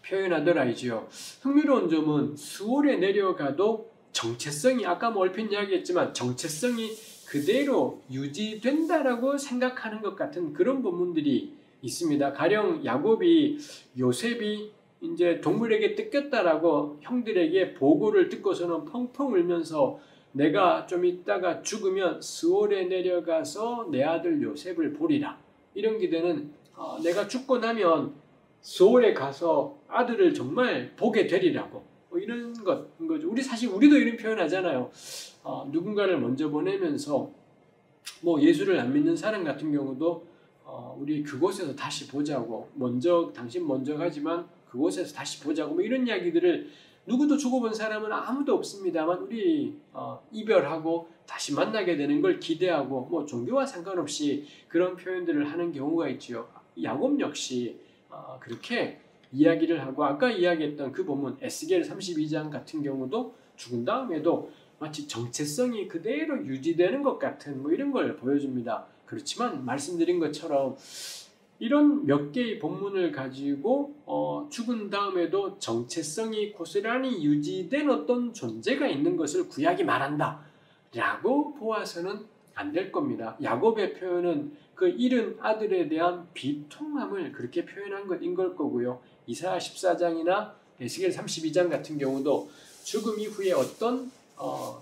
A: 표현하더라이지요. 흥미로운 점은 스올에 내려가도 정체성이 아까 뭐 얼핏 이야기했지만 정체성이 그대로 유지된다라고 생각하는 것 같은 그런 본문들이 있습니다. 가령 요셉이 이제 동물에게 뜯겼다라고 형들에게 보고를 듣고서는 펑펑 울면서 내가 좀 있다가 죽으면 스올에 내려가서 내 아들 요셉을 보리라. 이런 기대는 내가 죽고 나면 스올에 가서 아들을 정말 보게 되리라고. 뭐 이런 거죠. 우리도 이런 표현하잖아요. 누군가를 먼저 보내면서 뭐 예수를 안 믿는 사람 같은 경우도 우리 그곳에서 다시 보자고 당신 먼저 가지만 그곳에서 다시 보자고 뭐 이런 이야기들을 누구도 죽어본 사람은 아무도 없습니다만 우리 이별하고 다시 만나게 되는 걸 기대하고 뭐 종교와 상관없이 그런 표현들을 하는 경우가 있지요. 야곱 역시 그렇게 이야기를 하고 아까 이야기했던 그 본문 에스겔 32장 같은 경우도 죽은 다음에도 마치 정체성이 그대로 유지되는 것 같은 뭐 이런 걸 보여줍니다. 그렇지만 말씀드린 것처럼 이런 몇 개의 본문을 가지고 죽은 다음에도 정체성이 고스란히 유지된 어떤 존재가 있는 것을 구약이 말한다 라고 보아서는 안 될 겁니다. 야곱의 표현은 그 잃은 아들에 대한 비통함을 그렇게 표현한 것인 걸 거고요. 이사야 14장이나 에스겔 32장 같은 경우도 죽음 이후에 어떤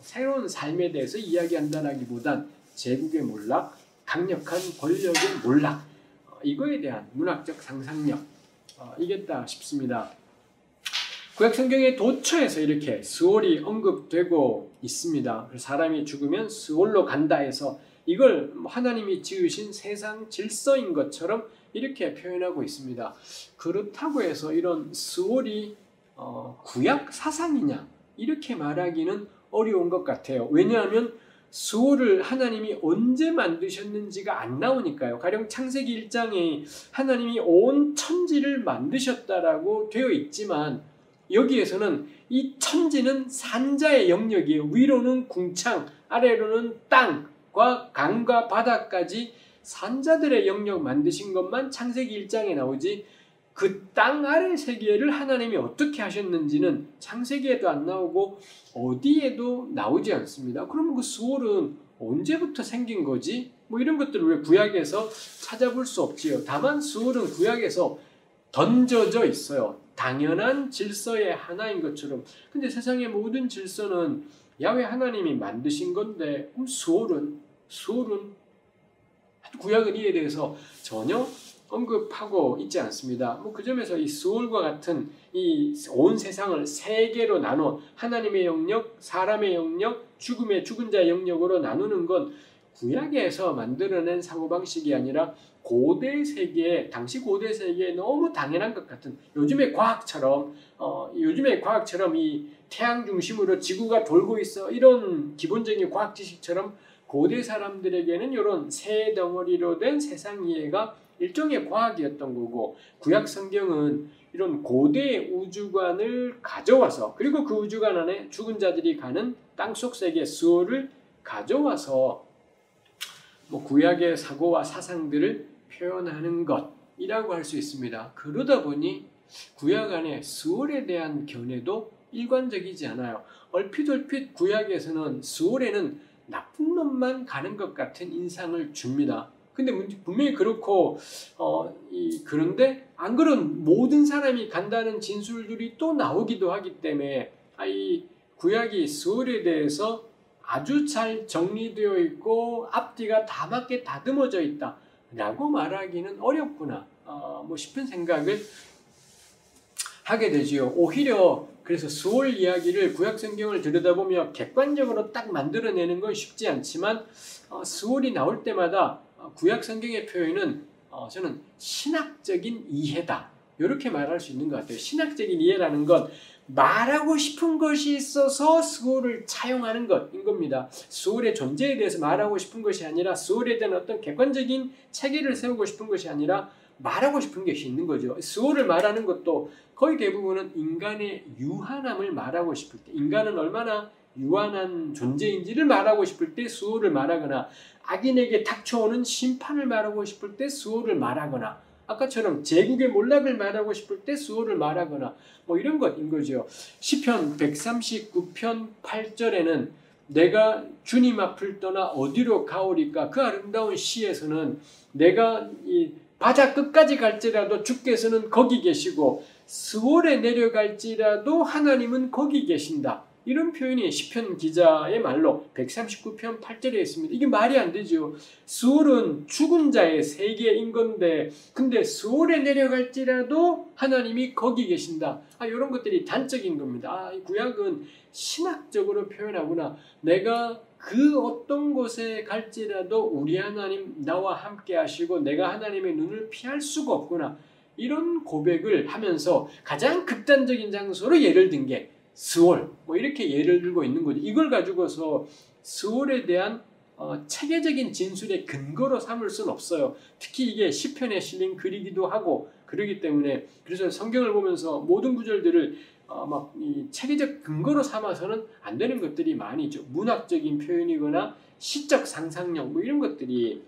A: 새로운 삶에 대해서 이야기한다라기보단 제국의 몰락, 강력한 권력의 몰락 이거에 대한 문학적 상상력 이겠다 싶습니다. 구약 성경의 도처에서 이렇게 스올이 언급되고 있습니다. 사람이 죽으면 스올로 간다 해서 이걸 하나님이 지으신 세상 질서인 것처럼 이렇게 표현하고 있습니다. 그렇다고 해서 이런 스올이 구약 사상이냐 이렇게 말하기는 어려운 것 같아요. 왜냐하면 스올을 하나님이 언제 만드셨는지가 안 나오니까요. 가령 창세기 1장에 하나님이 온 천지를 만드셨다라고 되어 있지만 여기에서는 이 천지는 산자의 영역이에요. 위로는 궁창, 아래로는 땅과 강과 바다까지 산자들의 영역 만드신 것만 창세기 1장에 나오지 그 땅 아래 세계를 하나님이 어떻게 하셨는지는 창세기에도 안 나오고 어디에도 나오지 않습니다. 그러면 그 스올은 언제부터 생긴 거지? 뭐 이런 것들을 왜 구약에서 찾아볼 수 없지요. 다만 스올은 구약에서 던져져 있어요. 당연한 질서의 하나인 것처럼. 근데 세상의 모든 질서는 야훼 하나님이 만드신 건데 그럼 스올은 구약은 이에 대해서 전혀 언급하고 있지 않습니다. 뭐 그 점에서 이 스올과 같은 이 온 세상을 세 개로 나눠 하나님의 영역, 사람의 영역, 죽은 자의 영역으로 나누는 건 구약에서 만들어낸 사고방식이 아니라 고대 세계에 당시 고대 세계에 너무 당연한 것 같은 요즘의 과학처럼 이 태양 중심으로 지구가 돌고 있어 이런 기본적인 과학 지식처럼 고대 사람들에게는 이런 새 덩어리로 된 세상 이해가 일종의 과학이었던 거고 구약 성경은 이런 고대 우주관을 가져와서 그리고 그 우주관 안에 죽은 자들이 가는 땅속 세계 스올을 가져와서 뭐 구약의 사고와 사상들을 표현하는 것 수월이라고 할 수 있습니다. 그러다 보니 구약 안에 수월에 대한 견해도 일관적이지 않아요. 얼핏 구약에서는 수월에는 나쁜 놈만 가는 것 같은 인상을 줍니다. 근데 분명히 그렇고 그런데 안 그런 모든 사람이 간다는 진술들이 또 나오기도 하기 때문에 이 구약이 수월에 대해서 아주 잘 정리되어 있고 앞뒤가 다 맞게 다듬어져 있다 라고 말하기는 어렵구나 싶은 생각을 하게 되지요. 오히려 그래서 수월 이야기를 구약 성경을 들여다보며 객관적으로 딱 만들어내는 건 쉽지 않지만 수월이 나올 때마다 구약 성경의 표현은 저는 신학적인 이해다 이렇게 말할 수 있는 것 같아요. 신학적인 이해라는 건 말하고 싶은 것이 있어서 수월을 차용하는 것인 겁니다. 수월의 존재에 대해서 말하고 싶은 것이 아니라 수월에 대한 어떤 객관적인 체계를 세우고 싶은 것이 아니라 말하고 싶은 것이 있는 거죠. 수월을 말하는 것도 거의 대부분은 인간의 유한함을 말하고 싶을 때, 인간은 얼마나 유한한 존재인지를 말하고 싶을 때 수월을 말하거나 악인에게 닥쳐오는 심판을 말하고 싶을 때 수월을 말하거나 아까처럼 제국의 몰락을 말하고 싶을 때 수월을 말하거나 이런 것인 거죠. 시편 139편 8절에는 내가 주님 앞을 떠나 어디로 가오리까 그 아름다운 시에서는 내가 이 바다 끝까지 갈지라도 주께서는 거기 계시고 스월에 내려갈지라도 하나님은 거기 계신다. 이런 표현이 시편 기자의 말로 139편 8절에 있습니다. 이게 말이 안 되죠. 스월은 죽은 자의 세계인 건데 근데 스월에 내려갈지라도 하나님이 거기 계신다. 이런 것들이 단적인 겁니다. 이 구약은 신학적으로 표현하구나. 내가 그 어떤 곳에 갈지라도 우리 하나님 나와 함께 하시고 내가 하나님의 눈을 피할 수가 없구나. 이런 고백을 하면서 가장 극단적인 장소로 예를 든 게 스월 이렇게 예를 들고 있는 거죠. 이걸 가지고서 스월에 대한 체계적인 진술의 근거로 삼을 수는 없어요. 특히 이게 시편에 실린 글이기도 하고 그러기 때문에 그래서 성경을 보면서 모든 구절들을 이 체계적 근거로 삼아서는 안 되는 것들이 많이 있죠. 문학적인 표현이거나 시적 상상력 이런 것들이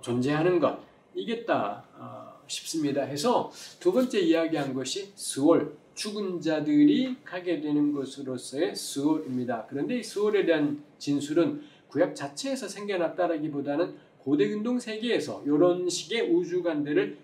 A: 존재하는 것 이겠다 싶습니다. 해서 두 번째 이야기한 것이 스월 죽은 자들이 가게 되는 것으로서의 스월입니다. 그런데 이 스월에 대한 진술은 구약 자체에서 생겨났다라기보다는 고대 근동 세계에서 이런 식의 우주관들을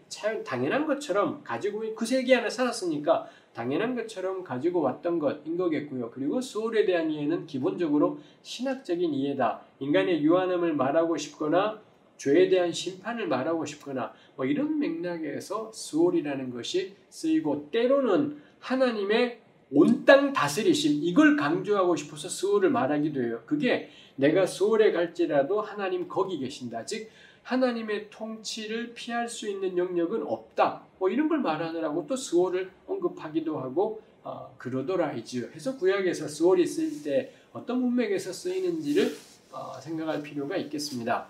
A: 당연한 것처럼 가지고 그 세계 안에 살았으니까 당연한 것처럼 가지고 왔던 것인 거겠고요. 그리고 스월에 대한 이해는 기본적으로 신학적인 이해다. 인간의 유한함을 말하고 싶거나 죄에 대한 심판을 말하고 싶거나 이런 맥락에서 스월이라는 것이 쓰이고 때로는 하나님의 온 땅 다스리심 이걸 강조하고 싶어서 스월을 말하기도 해요. 그게 내가 스월에 갈지라도 하나님 거기 계신다. 즉 하나님의 통치를 피할 수 있는 영역은 없다. 이런 걸 말하느라고 또 스월을 언급하기도 하고 그러더라이지요. 해서 구약에서 스월이 쓰일 때 어떤 문맥에서 쓰이는지를 생각할 필요가 있겠습니다.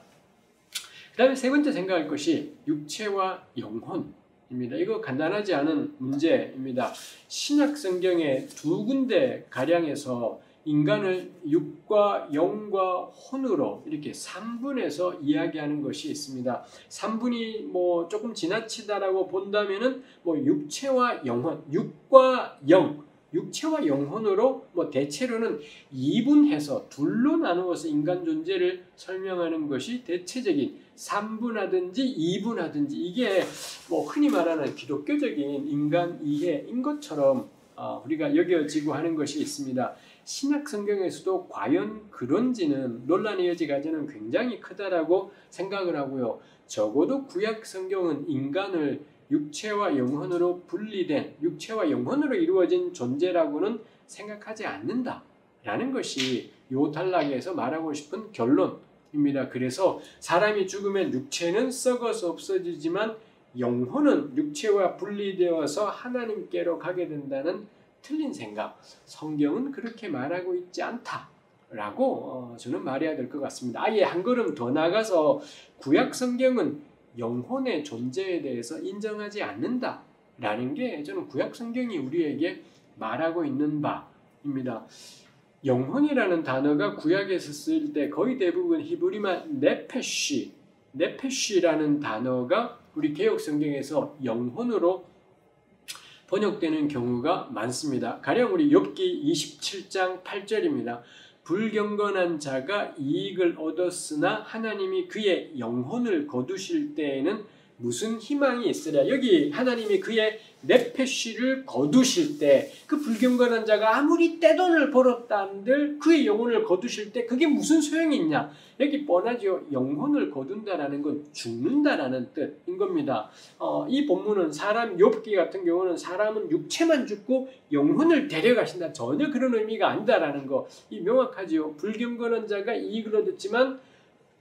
A: 그 다음에 세 번째 생각할 것이 육체와 영혼입니다. 이거 간단하지 않은 문제입니다. 신약 성경의 두 군데 가량에서 인간을 육과 영과 혼으로 이렇게 3분에서 이야기하는 것이 있습니다. 3분이 조금 지나치다라고 본다면은 육체와 영혼, 육과 영, 육체와 영혼으로 대체로는 2분해서 둘로 나누어서 인간 존재를 설명하는 것이 대체적인 3분하든지 2분하든지 이게 흔히 말하는 기독교적인 인간 이해인 것처럼 우리가 여겨지고 하는 것이 있습니다. 신약 성경에서도 과연 그런지는 논란의 여지가 저는 굉장히 크다라고 생각을 하고요. 적어도 구약 성경은 인간을 육체와 영혼으로 분리된 육체와 영혼으로 이루어진 존재라고는 생각하지 않는다라는 것이 이 단락에서 말하고 싶은 결론입니다. 그래서 사람이 죽으면 육체는 썩어서 없어지지만 영혼은 육체와 분리되어서 하나님께로 가게 된다는 틀린 생각, 성경은 그렇게 말하고 있지 않다라고 저는 말해야 될 것 같습니다. 아예 한 걸음 더 나가서 구약 성경은 영혼의 존재에 대해서 인정하지 않는다라는 게 저는 구약 성경이 우리에게 말하고 있는 바입니다. 영혼이라는 단어가 구약에서 쓰일 때 거의 대부분 히브리말 네페쉬 네페쉬라는 단어가 우리 개역 성경에서 영혼으로 번역되는 경우가 많습니다. 가령 우리 욥기 27장 8절입니다. 불경건한 자가 이익을 얻었으나 하나님이 그의 영혼을 거두실 때에는 무슨 희망이 있으랴. 여기 하나님이 그의 네페쉬를 거두실 때 그 불경건한 자가 아무리 떼돈을 벌었다 한들 그의 영혼을 거두실 때 그게 무슨 소용이 있냐. 여기 뻔하죠. 영혼을 거둔다라는 건 죽는다라는 뜻인 겁니다. 이 본문은 욥기 같은 경우는 사람은 육체만 죽고 영혼을 데려가신다. 전혀 그런 의미가 아니다라는 거. 이 명확하지요. 불경건한 자가 이익을 얻었지만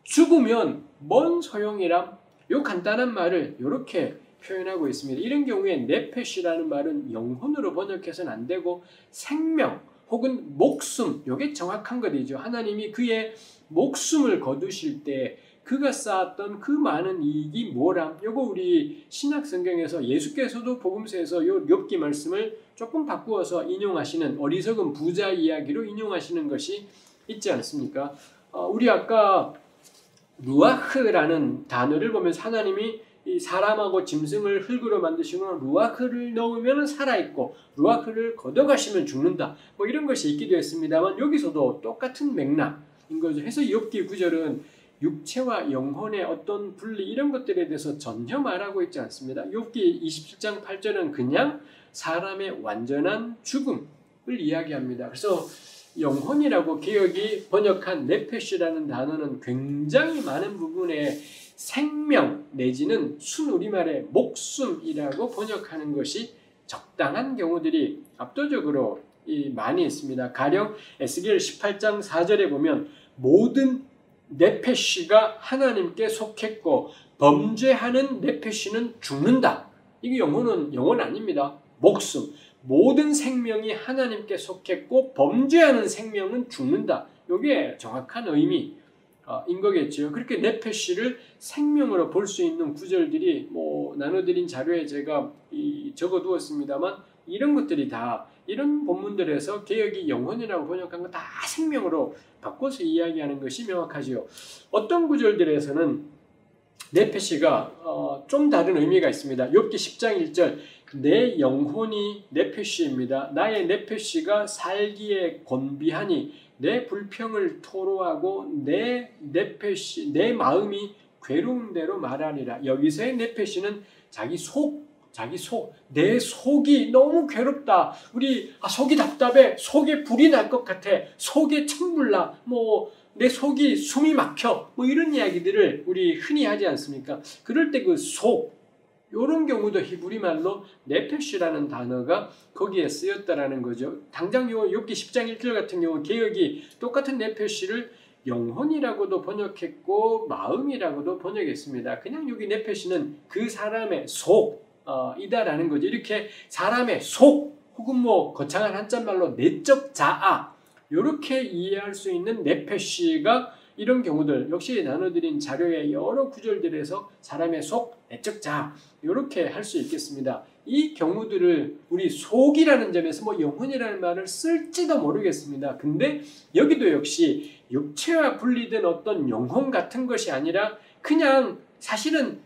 A: 죽으면 뭔 소용이람? 요 간단한 말을 이렇게 표현하고 있습니다. 이런 경우에 네페쉬라는 말은 영혼으로 번역해서는 안 되고 생명 혹은 목숨, 이게 정확한 것이죠. 하나님이 그의 목숨을 거두실 때 그가 쌓았던 그 많은 이익이 뭐람? 요거 우리 신약 성경에서 예수께서도 복음서에서 요 욥기 말씀을 조금 바꾸어서 인용하시는 어리석은 부자 이야기로 인용하시는 것이 있지 않습니까? 우리 아까 루아흐라는 단어를 보면서 하나님이 이 사람하고 짐승을 흙으로 만드시고 루아흐를 넣으면 살아있고 루아흐를 걷어가시면 죽는다. 뭐 이런 것이 있기도 했습니다만 여기서도 똑같은 맥락인 거죠. 해서 욥기 9절은 육체와 영혼의 어떤 분리 이런 것들에 대해서 전혀 말하고 있지 않습니다. 욥기 27장 8절은 그냥 사람의 완전한 죽음을 이야기합니다. 그래서 영혼이라고 개역이 번역한 네페쉬라는 단어는 굉장히 많은 부분에 생명 내지는 순우리말의 목숨이라고 번역하는 것이 적당한 경우들이 압도적으로 많이 있습니다. 가령 에스겔 18장 4절에 보면 모든 네페쉬가 하나님께 속했고 범죄하는 네페쉬는 죽는다. 이게 영혼 아닙니다. 목숨. 모든 생명이 하나님께 속했고 범죄하는 생명은 죽는다. 이게 정확한 의미인 거겠죠. 그렇게 네페쉬를 생명으로 볼 수 있는 구절들이 나눠드린 자료에 제가 적어두었습니다만 이런 것들이 다 이런 본문들에서 개역이 영혼이라고 번역한 거 다 생명으로 바꿔서 이야기하는 것이 명확하지요. 어떤 구절들에서는 네페쉬가 좀 다른 의미가 있습니다. 욥기 10장 1절 내 영혼이 네페쉬입니다. 나의 네페쉬가 살기에 곤비하니 내 불평을 토로하고 내 마음이 괴로운 대로 말하니라. 여기서의 네페쉬는 자기 속, 내 속이 너무 괴롭다. 속이 답답해. 속에 불이 날 것 같아. 속에 찬물 나. 내 속이 숨이 막혀. 이런 이야기들을 우리 흔히 하지 않습니까? 그럴 때 그 속, 이런 경우도 히브리 말로 네페쉬라는 단어가 거기에 쓰였다라는 거죠. 당장 욥기 10장 1절 같은 경우 개역이 똑같은 네페쉬를 영혼이라고도 번역했고 마음이라고도 번역했습니다. 그냥 여기 네페쉬는 그 사람의 속이다라는 거죠. 이렇게 사람의 속 혹은 거창한 한자말로 내적 자아 이렇게 이해할 수 있는 네페쉬가 이런 경우들 역시 나눠드린 자료의 여러 구절들에서 사람의 속, 내적 자아 이렇게 할 수 있겠습니다. 이 경우들을 우리 속이라는 점에서 영혼이라는 말을 쓸지도 모르겠습니다. 근데 여기도 역시 육체와 분리된 어떤 영혼 같은 것이 아니라 그냥 사실은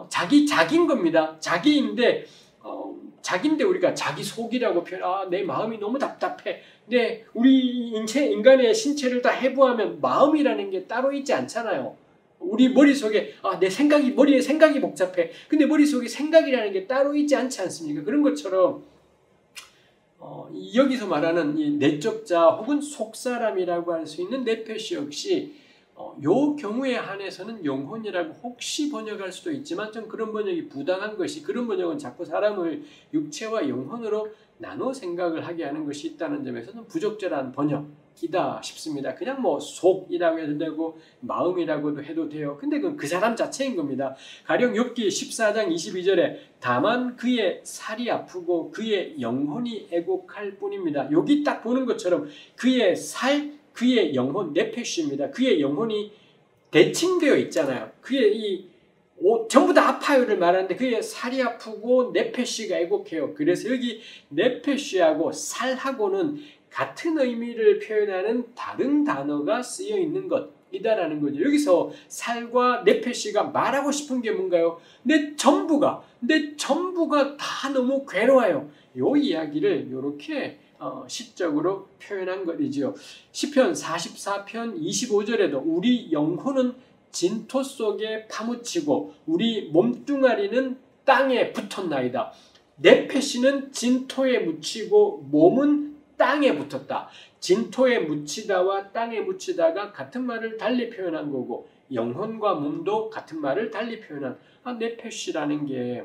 A: 자기인 겁니다. 자기인데 우리가 자기 속이라고 내 마음이 너무 답답해. 우리 인간의 신체를 다 해부하면 마음이라는 게 따로 있지 않잖아요. 우리 머릿속에 머리에 생각이 복잡해. 근데 머릿속에 생각이라는 게 따로 있지 않지 않습니까? 그런 것처럼 여기서 말하는 이 내적 자 혹은 속사람이라고 할 수 있는 네페쉬 역시 요 경우에 한해서는 영혼이라고 혹시 번역할 수도 있지만 좀 그런 번역이 부당한 것이 그런 번역은 자꾸 사람을 육체와 영혼으로 나눠 생각을 하게 하는 것이 있다는 점에서는 부적절한 번역이다 싶습니다. 그냥 속이라고 해도 되고 마음이라고도 해도 돼요. 근데 그건 그 사람 자체인 겁니다. 가령 욥기 14장 22절에 다만 그의 살이 아프고 그의 영혼이 애곡할 뿐입니다. 여기 딱 보는 것처럼 그의 그의 영혼, 네페쉬입니다. 그의 영혼이 대칭되어 있잖아요. 그의 전부 다 아파요를 말하는데 그의 살이 아프고 네페쉬가 애곡해요. 그래서 여기 네페쉬하고 살하고는 같은 의미를 표현하는 다른 단어가 쓰여 있는 것. 이다라는 거죠. 여기서 살과 네페시가 말하고 싶은 게 뭔가요? 내 전부가 다 너무 괴로워요. 이 이야기를 이렇게 시적으로 표현한 것이지요. 시편 44편 25절에도 우리 영혼은 진토 속에 파묻히고 우리 몸뚱아리는 땅에 붙었나이다. 네페시는 진토에 묻히고 몸은 땅에 붙었다. 진토에 묻히다와 땅에 묻히다가 같은 말을 달리 표현한 거고 영혼과 몸도 같은 말을 달리 표현한 네페시라는 게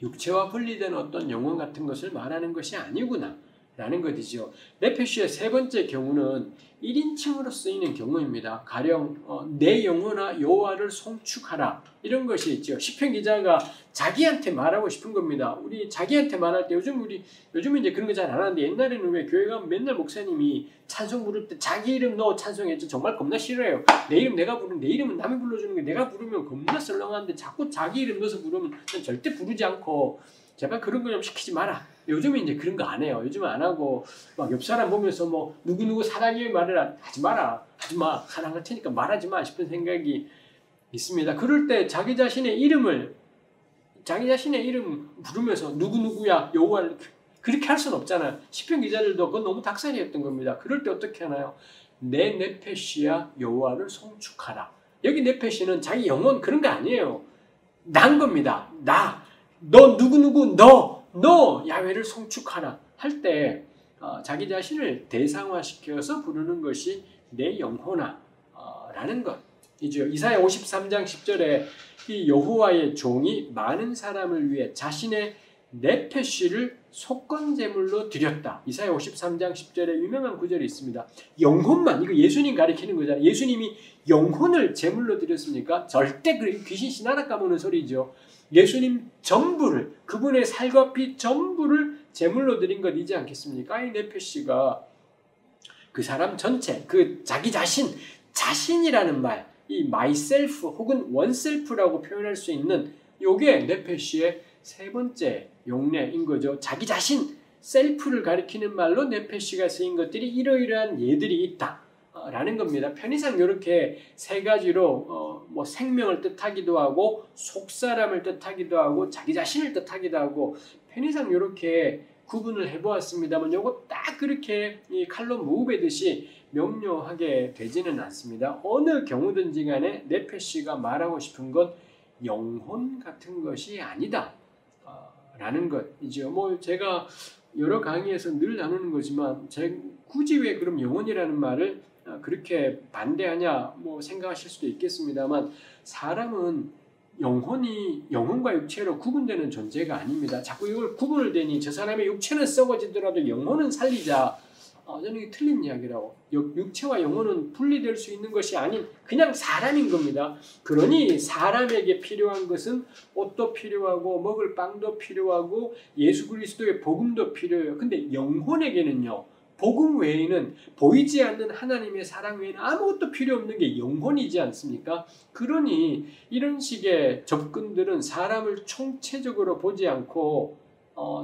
A: 육체와 분리된 어떤 영혼 같은 것을 말하는 것이 아니구나 라는 것이죠. 네페시의 세 번째 경우는 1인칭으로 쓰이는 경우입니다. 가령 내 영혼아 여호와를 송축하라 이런 것이 있죠. 시편 기자가 자기한테 말하고 싶은 겁니다. 우리 자기한테 말할 때 요즘은 이제 그런 거 잘 안 하는데 옛날에는 왜 교회 가면 맨날 목사님이 찬송 부를 때 자기 이름 넣어 찬송했죠. 정말 겁나 싫어요. 내 이름 내가 부르는 내 이름은 남이 불러주는 게 내가 부르면 겁나 썰렁한데 자꾸 자기 이름 넣어서 부르면 난 절대 부르지 않고 제발 그런 거 좀 시키지 마라. 요즘은 이제 그런 거 안 해요. 요즘은 안 하고 막 옆 사람 보면서 뭐 누구누구 사랑해 말을 하지 마라. 하지 마. 사랑할 테니까 말하지 마 싶은 생각이 있습니다. 그럴 때 자기 자신의 이름 부르면서 누구누구야 여호와를 그렇게 할 수는 없잖아요. 시편 기자들도 그건 너무 닭살이었던 겁니다. 그럴 때 어떻게 하나요? 내 네페시야 여호와를 송축하라. 여기 네페시는 자기 영혼 그런 거 아니에요. 난 겁니다. 너 누구누구 너 야훼를 송축하라 할 때 자기 자신을 대상화시켜서 부르는 것이 내 영혼아 라는 것이죠. 이사야 53장 10절에 이 여호와의 종이 많은 사람을 위해 자신의 네페시를 속건제물로 드렸다. 이사야 53장 10절에 유명한 구절이 있습니다. 영혼만, 이거 예수님 가리키는 거잖아요. 예수님이 영혼을 제물로 드렸습니까? 절대 귀신 신하라 까먹는 소리죠. 예수님 전부를, 그분의 살과 피 전부를 제물로 드린 것이지 않겠습니까? 이 네페시가 그 사람 전체, 그 자기 자신이라는 말, 이 myself 혹은 oneself라고 표현할 수 있는 요게 네페시의 세 번째 용례인 거죠. 자기 자신, 셀프를 가리키는 말로 네페시가 쓰인 것들이 이러이러한 예들이 있다. 라는 겁니다. 편의상 이렇게 세 가지로 뭐 생명을 뜻하기도 하고 속사람을 뜻하기도 하고 자기 자신을 뜻하기도 하고 편의상 이렇게 구분을 해보았습니다만 요거 딱 그렇게 이 칼로 무베듯이 명료하게 되지는 않습니다. 어느 경우든지 간에 네페시가 말하고 싶은 건 영혼 같은 것이 아니다 라는 것이죠. 뭐 제가 여러 강의에서 늘 나누는 거지만 굳이 왜 그럼 영혼이라는 말을 그렇게 반대하냐 뭐 생각하실 수도 있겠습니다만 사람은 영혼과 육체로 구분되는 존재가 아닙니다. 자꾸 이걸 구분을 대니 저 사람의 육체는 썩어지더라도 영혼은 살리자. 저는 이게 틀린 이야기라고. 육체와 영혼은 분리될 수 있는 것이 아닌 그냥 사람인 겁니다. 그러니 사람에게 필요한 것은 옷도 필요하고 먹을 빵도 필요하고 예수 그리스도의 복음도 필요해요. 근데 영혼에게는요. 복음 외에는 보이지 않는 하나님의 사랑 외에는 아무것도 필요 없는 게 영혼이지 않습니까? 그러니 이런 식의 접근들은 사람을 총체적으로 보지 않고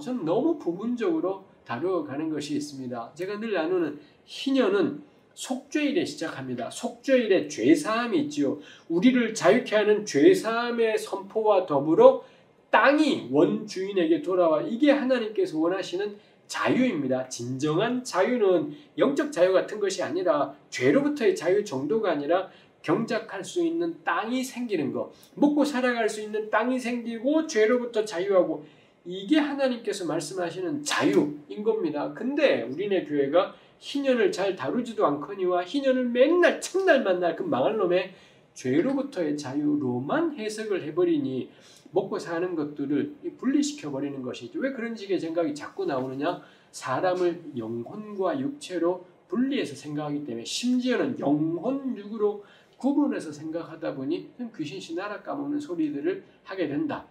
A: 저는 너무 부분적으로 다루어가는 것이 있습니다. 제가 늘 나누는 희년은 속죄일에 시작합니다. 속죄일에 죄사함이 있지요. 우리를 자유케 하는 죄사함의 선포와 더불어 땅이 원주인에게 돌아와 이게 하나님께서 원하시는 자유입니다. 진정한 자유는 영적 자유 같은 것이 아니라 죄로부터의 자유 정도가 아니라 경작할 수 있는 땅이 생기는 것, 먹고 살아갈 수 있는 땅이 생기고 죄로부터 자유하고 이게 하나님께서 말씀하시는 자유인 겁니다. 근데 우리네 교회가 희년을 잘 다루지도 않거니와 희년을 맨날 첫날 만날 그 망할 놈의 죄로부터의 자유로만 해석을 해버리니 먹고 사는 것들을 분리시켜버리는 것이죠. 왜 그런 식의 생각이 자꾸 나오느냐? 사람을 영혼과 육체로 분리해서 생각하기 때문에 심지어는 영혼, 육으로 구분해서 생각하다 보니 귀신 신하라 까먹는 소리들을 하게 된다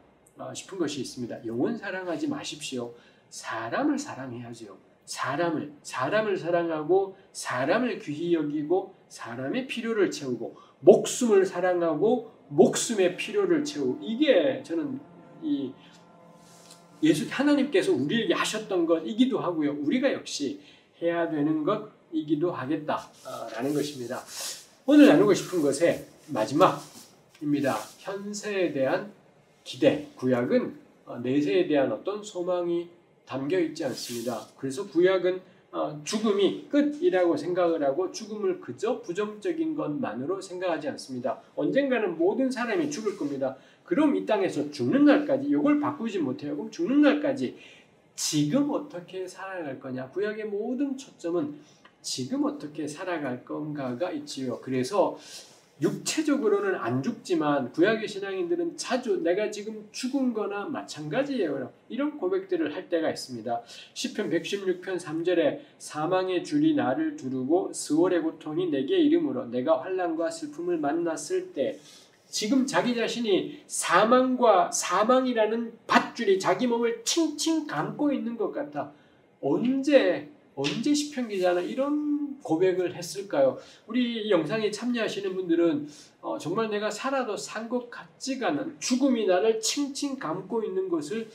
A: 싶은 것이 있습니다. 영혼 사랑하지 마십시오. 사람을 사랑해야죠. 사람을 사랑하고 사람을 귀히 여기고 사람의 필요를 채우고 목숨을 사랑하고 목숨의 필요를 채우고 이게 저는 이 하나님께서 우리에게 하셨던 것이기도 하고요. 우리가 역시 해야 되는 것이기도 하겠다라는 것입니다. 오늘 나누고 싶은 것의 마지막입니다. 현세에 대한 기대. 구약은 내세에 대한 어떤 소망이 담겨 있지 않습니다. 그래서 구약은 죽음이 끝이라고 생각을 하고 죽음을 그저 부정적인 것만으로 생각하지 않습니다. 언젠가는 모든 사람이 죽을 겁니다. 그럼 이 땅에서 죽는 날까지 이걸 바꾸지 못해요. 그럼 죽는 날까지 지금 어떻게 살아갈 거냐. 구약의 모든 초점은 지금 어떻게 살아갈 건가가 있지요. 그래서 육체적으로는 안 죽지만 구약의 신앙인들은 자주 내가 지금 죽은 거나 마찬가지예요. 이런 고백들을 할 때가 있습니다. 시편 116편 3절에 사망의 줄이 나를 두르고 스월의 고통이 내게 이름으로 내가 환난과 슬픔을 만났을 때 지금 자기 자신이 사망이라는 밧줄이 자기 몸을 칭칭 감고 있는 것 같아. 언제 시편 기자는 이런 고백을 했을까요? 우리 이 영상에 참여하시는 분들은 정말 내가 살아도 산 것 같지가 않은 죽음이 나를 칭칭 감고 있는 것을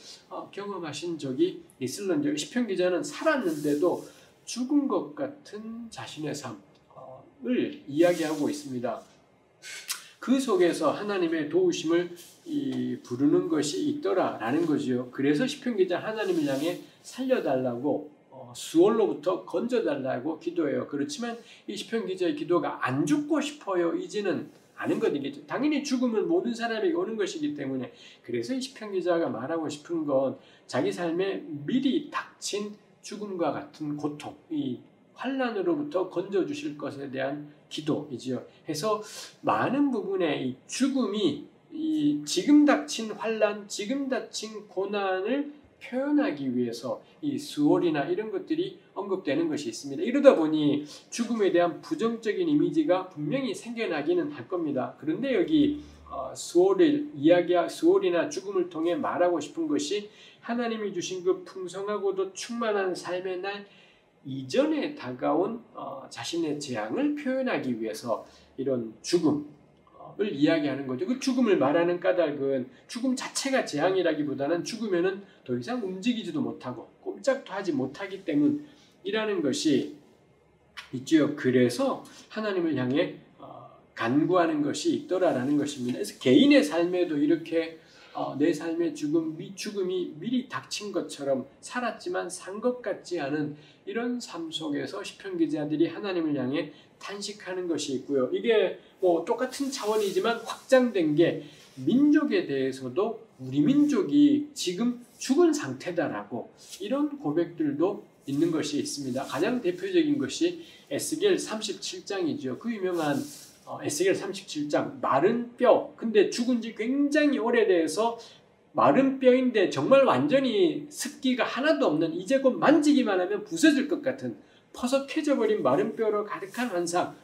A: 경험하신 적이 있을런지. 시편 기자는 살았는데도 죽은 것 같은 자신의 삶을 이야기하고 있습니다. 그 속에서 하나님의 도우심을 부르는 것이 있더라라는 거지요. 그래서 시편 기자 하나님을 향해 살려달라고 수월로부터 건져달라고 기도해요. 그렇지만 이 시편 기자의 기도가 안 죽고 싶어요 이제는 아는 것이겠죠. 당연히 죽음은 모든 사람에게 오는 것이기 때문에. 그래서 이 시편 기자가 말하고 싶은 건 자기 삶에 미리 닥친 죽음과 같은 고통, 이 환난으로부터 건져주실 것에 대한 기도이지요. 해서 많은 부분에 이 죽음이 지금 닥친 환난, 지금 닥친 고난을 표현하기 위해서 이 수월이나 이런 것들이 언급되는 것이 있습니다. 이러다 보니 죽음에 대한 부정적인 이미지가 분명히 생겨나기는 할 겁니다. 그런데 여기 수월이나 죽음을 통해 말하고 싶은 것이 하나님이 주신 그 풍성하고도 충만한 삶의 날 이전에 다가온 자신의 재앙을 표현하기 위해서 이런 죽음을 이야기하는 거죠. 그 죽음을 말하는 까닭은 죽음 자체가 재앙이라기보다는 죽으면은 더 이상 움직이지도 못하고 꼼짝도 하지 못하기 때문이라는 것이 있지요. 그래서 하나님을 향해 간구하는 것이 있더라라는 것입니다. 그래서 개인의 삶에도 이렇게 내 삶의 죽음이 미리 닥친 것처럼 살았지만 산 것 같지 않은 이런 삶 속에서 시편 기자들이 하나님을 향해 탄식하는 것이 있고요. 이게 똑같은 차원이지만 확장된 게 민족에 대해서도 우리 민족이 지금 죽은 상태다라고 이런 고백들도 있는 것이 있습니다. 가장 대표적인 것이 에스겔 37장이죠. 그 유명한 에스겔 37장 마른 뼈. 근데 죽은 지 굉장히 오래돼서 마른 뼈인데 정말 완전히 습기가 하나도 없는 이제 곧 만지기만 하면 부서질 것 같은 퍼석해져 버린 마른 뼈로 가득한 환상.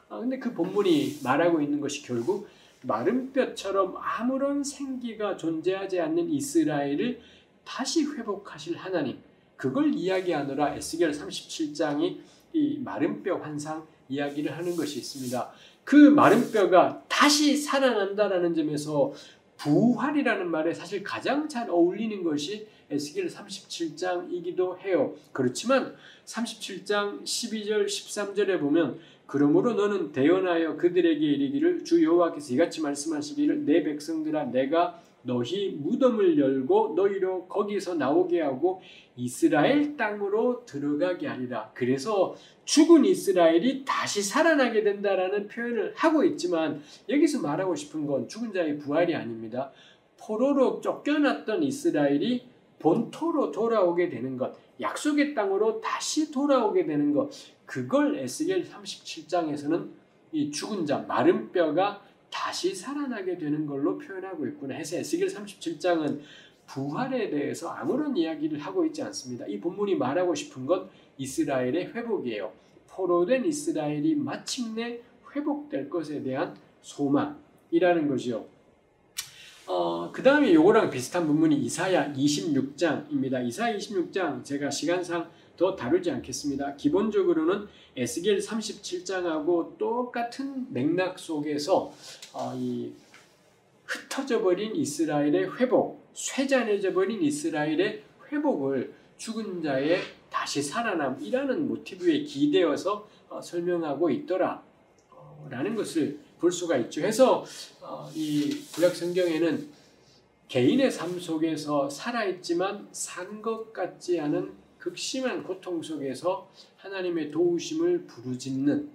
A: 근데 그 본문이 말하고 있는 것이 결국 마른 뼈처럼 아무런 생기가 존재하지 않는 이스라엘을 다시 회복하실 하나님. 그걸 이야기하느라 에스겔 37장이 이 마른 뼈 환상 이야기를 하는 것이 있습니다. 그 마른 뼈가 다시 살아난다라는 점에서 부활이라는 말에 사실 가장 잘 어울리는 것이 에스겔 37장이기도 해요. 그렇지만 37장 12절 13절에 보면 그러므로 너는 대언하여 그들에게 이르기를 주 여호와께서 이같이 말씀하시기를 내 백성들아 내가 너희 무덤을 열고 너희로 거기서 나오게 하고 이스라엘 땅으로 들어가게 하리라. 그래서 죽은 이스라엘이 다시 살아나게 된다라는 표현을 하고 있지만 여기서 말하고 싶은 건 죽은 자의 부활이 아닙니다. 포로로 쫓겨났던 이스라엘이 본토로 돌아오게 되는 것, 약속의 땅으로 다시 돌아오게 되는 것, 그걸 에스겔 37장에서는 이 죽은 자, 마른 뼈가 다시 살아나게 되는 걸로 표현하고 있구나 해서 에스겔 37장은 부활에 대해서 아무런 이야기를 하고 있지 않습니다. 이 본문이 말하고 싶은 건 이스라엘의 회복이에요. 포로된 이스라엘이 마침내 회복될 것에 대한 소망이라는 거죠. 그 다음에 요거랑 비슷한 본문이 이사야 26장입니다. 이사야 26장 제가 시간상 더 다루지 않겠습니다. 기본적으로는 에스겔 37장하고 똑같은 맥락 속에서 이 흩어져 버린 이스라엘의 회복, 쇠잔해져 버린 이스라엘의 회복을 죽은 자의 다시 살아남이라는 모티브에 기대어서 설명하고 있더라. 라는 것을 볼 수가 있죠. 해서 이 구약 성경에는 개인의 삶 속에서 살아있지만 산 것 같지 않은 극심한 고통 속에서 하나님의 도우심을 부르짖는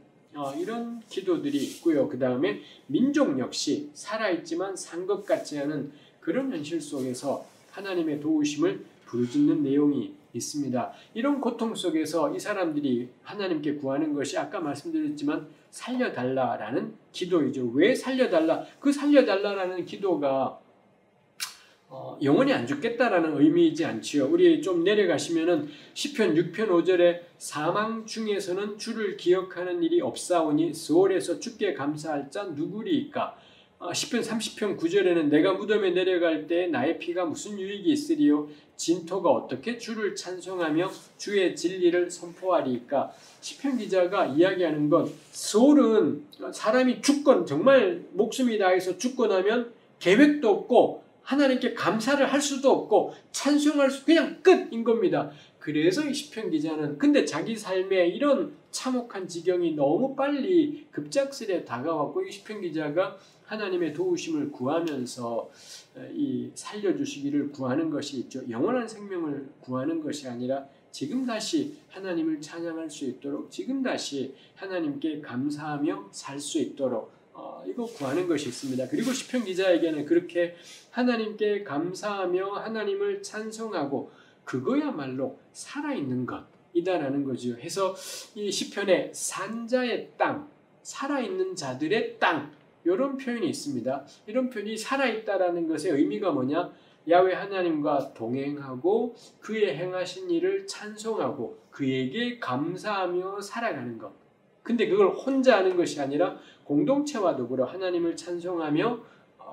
A: 이런 기도들이 있고요. 그 다음에 민족 역시 살아있지만 산 것 같지 않은 그런 현실 속에서 하나님의 도우심을 부르짖는 내용이 있습니다. 이런 고통 속에서 이 사람들이 하나님께 구하는 것이 아까 말씀드렸지만 살려달라라는 기도이죠. 왜 살려달라? 그 살려달라라는 기도가 영원히 안 죽겠다라는 의미이지 않지요. 우리 좀 내려가시면은 시편 6편 5절에 사망 중에서는 주를 기억하는 일이 없사오니 스올에서 주께 감사할 자 누구리이까? 시편 30편 9절에는 내가 무덤에 내려갈 때 나의 피가 무슨 유익이 있으리요? 진토가 어떻게 주를 찬송하며 주의 진리를 선포하리이까? 시편 기자가 이야기하는 건 스올은 사람이 죽건 정말 목숨이 다해서 죽고 나면 계획도 없고 하나님께 감사를 할 수도 없고 찬송할 수 그냥 끝인 겁니다. 그래서 이 시편 기자는 근데 자기 삶에 이런 참혹한 지경이 너무 빨리 급작스레 다가왔고 이 시편 기자가 하나님의 도우심을 구하면서 이 살려주시기를 구하는 것이 있죠. 영원한 생명을 구하는 것이 아니라 지금 다시 하나님을 찬양할 수 있도록 지금 다시 하나님께 감사하며 살 수 있도록 이거 구하는 것이 있습니다. 그리고 시편 기자에게는 그렇게 하나님께 감사하며 하나님을 찬송하고 그거야말로 살아있는 것이다라는 거죠. 해서 이 시편에 산자의 땅, 살아있는 자들의 땅 이런 표현이 있습니다. 이런 표현이 살아있다라는 것의 의미가 뭐냐? 야훼 하나님과 동행하고 그의 행하신 일을 찬송하고 그에게 감사하며 살아가는 것. 근데 그걸 혼자 하는 것이 아니라 공동체와 더불어 하나님을 찬송하며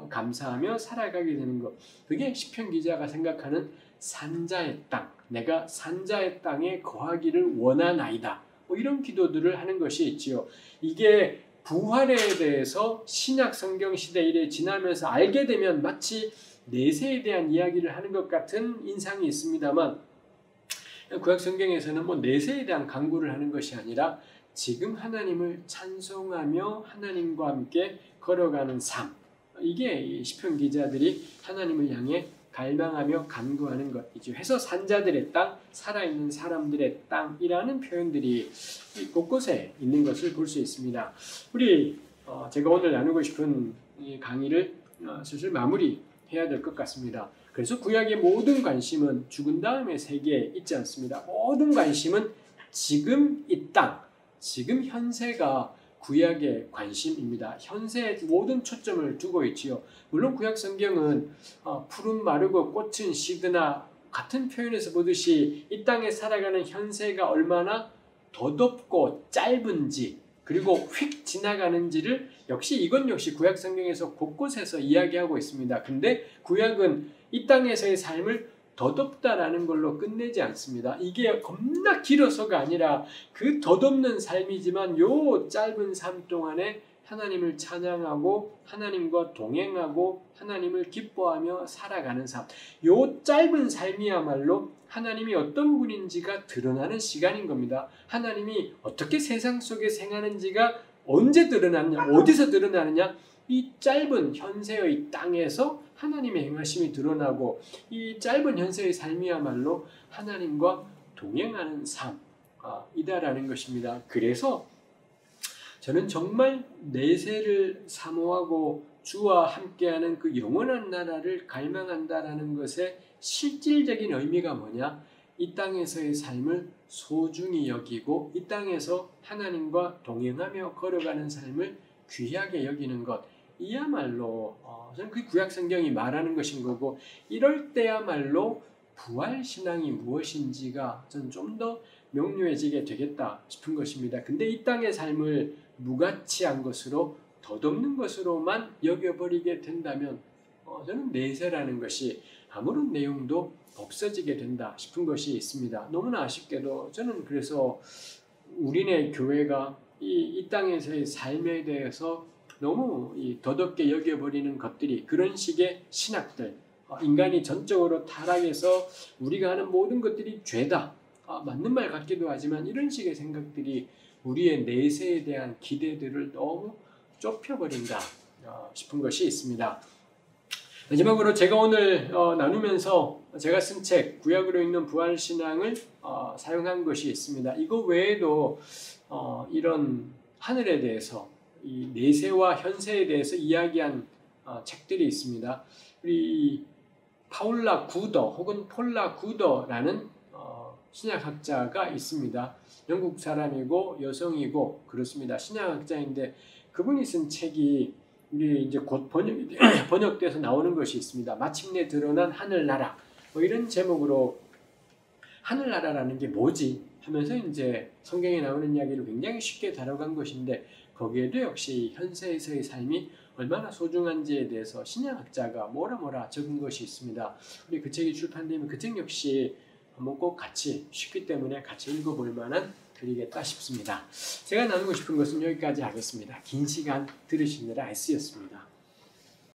A: 감사하며 살아가게 되는 것. 그게 시편 기자가 생각하는 산자의 땅. 내가 산자의 땅에 거하기를 원하나이다. 이런 기도들을 하는 것이 있지요. 이게 부활에 대해서 신약 성경 시대 이래 지나면서 알게 되면 마치 내세에 대한 이야기를 하는 것 같은 인상이 있습니다만 구약 성경에서는 내세에 대한 강구를 하는 것이 아니라 지금 하나님을 찬송하며 하나님과 함께 걸어가는 삶. 이게 시편 기자들이 하나님을 향해 갈망하며 간구하는 것이죠. 해서 산자들의 땅, 살아있는 사람들의 땅이라는 표현들이 곳곳에 있는 것을 볼 수 있습니다. 우리 제가 오늘 나누고 싶은 이 강의를 슬슬 마무리해야 될 것 같습니다. 그래서 구약의 모든 관심은 죽은 다음의 세계에 있지 않습니다. 모든 관심은 지금 이 땅, 지금 현세가 구약의 관심입니다. 현세에 모든 초점을 두고 있지요. 물론 구약 성경은 푸른 마르고 꽃은 시드나 같은 표현에서 보듯이 이 땅에 살아가는 현세가 얼마나 더덥고 짧은지 그리고 휙 지나가는지를 이건 역시 구약 성경에서 곳곳에서 이야기하고 있습니다. 근데 구약은 이 땅에서의 삶을 더덥다라는 걸로 끝내지 않습니다. 이게 겁나 길어서가 아니라 그 덧없는 삶이지만 요 짧은 삶 동안에 하나님을 찬양하고 하나님과 동행하고 하나님을 기뻐하며 살아가는 삶. 요 짧은 삶이야말로 하나님이 어떤 분인지가 드러나는 시간인 겁니다. 하나님이 어떻게 세상 속에 행하는지가 언제 드러나느냐, 어디서 드러나느냐? 이 짧은 현세의 땅에서 하나님의 행하심이 드러나고 이 짧은 현세의 삶이야말로 하나님과 동행하는 삶이다라는 것입니다. 그래서 저는 정말 내세를 사모하고 주와 함께하는 그 영원한 나라를 갈망한다라는 것의 실질적인 의미가 뭐냐? 이 땅에서의 삶을 소중히 여기고 이 땅에서 하나님과 동행하며 걸어가는 삶을 귀하게 여기는 것. 이야말로 저는 그 구약 성경이 말하는 것인 거고 이럴 때야말로 부활신앙이 무엇인지가 저는 좀 더 명료해지게 되겠다 싶은 것입니다. 근데 이 땅의 삶을 무가치한 것으로 덧없는 것으로만 여겨버리게 된다면 저는 내세라는 것이 아무런 내용도 없어지게 된다 싶은 것이 있습니다. 너무나 아쉽게도 저는 그래서 우리네 교회가 이 땅에서의 삶에 대해서 너무 덧없게 여겨버리는 것들이 그런 식의 신학들 인간이 전적으로 타락해서 우리가 하는 모든 것들이 죄다 맞는 말 같기도 하지만 이런 식의 생각들이 우리의 내세에 대한 기대들을 너무 좁혀버린다 싶은 것이 있습니다. 마지막으로 제가 오늘 나누면서 제가 쓴 책 구약으로 읽는 부활신앙을 사용한 것이 있습니다. 이거 외에도 이런 하늘에 대해서 이 내세와 현세에 대해서 이야기한 책들이 있습니다. 우리 파울라 구더 혹은 폴라 구더라는 신약학자가 있습니다. 영국 사람이고 여성이고 그렇습니다. 신약학자인데 그분이 쓴 책이 우리 이제 곧 번역돼서 나오는 것이 있습니다. 마침내 드러난 하늘나라 이런 제목으로 하늘나라라는 게 뭐지 하면서 이제 성경에 나오는 이야기를 굉장히 쉽게 다뤄간 것인데 거기에도 역시 현세에서의 삶이 얼마나 소중한지에 대해서 신약학자가 뭐라 적은 것이 있습니다. 우리 그 책이 출판되면 그 책 역시 한번 꼭 같이 쉽기 때문에 같이 읽어볼 만한 글이겠다 싶습니다. 제가 나누고 싶은 것은 여기까지 하겠습니다. 긴 시간 들으시느라 애쓰였습니다.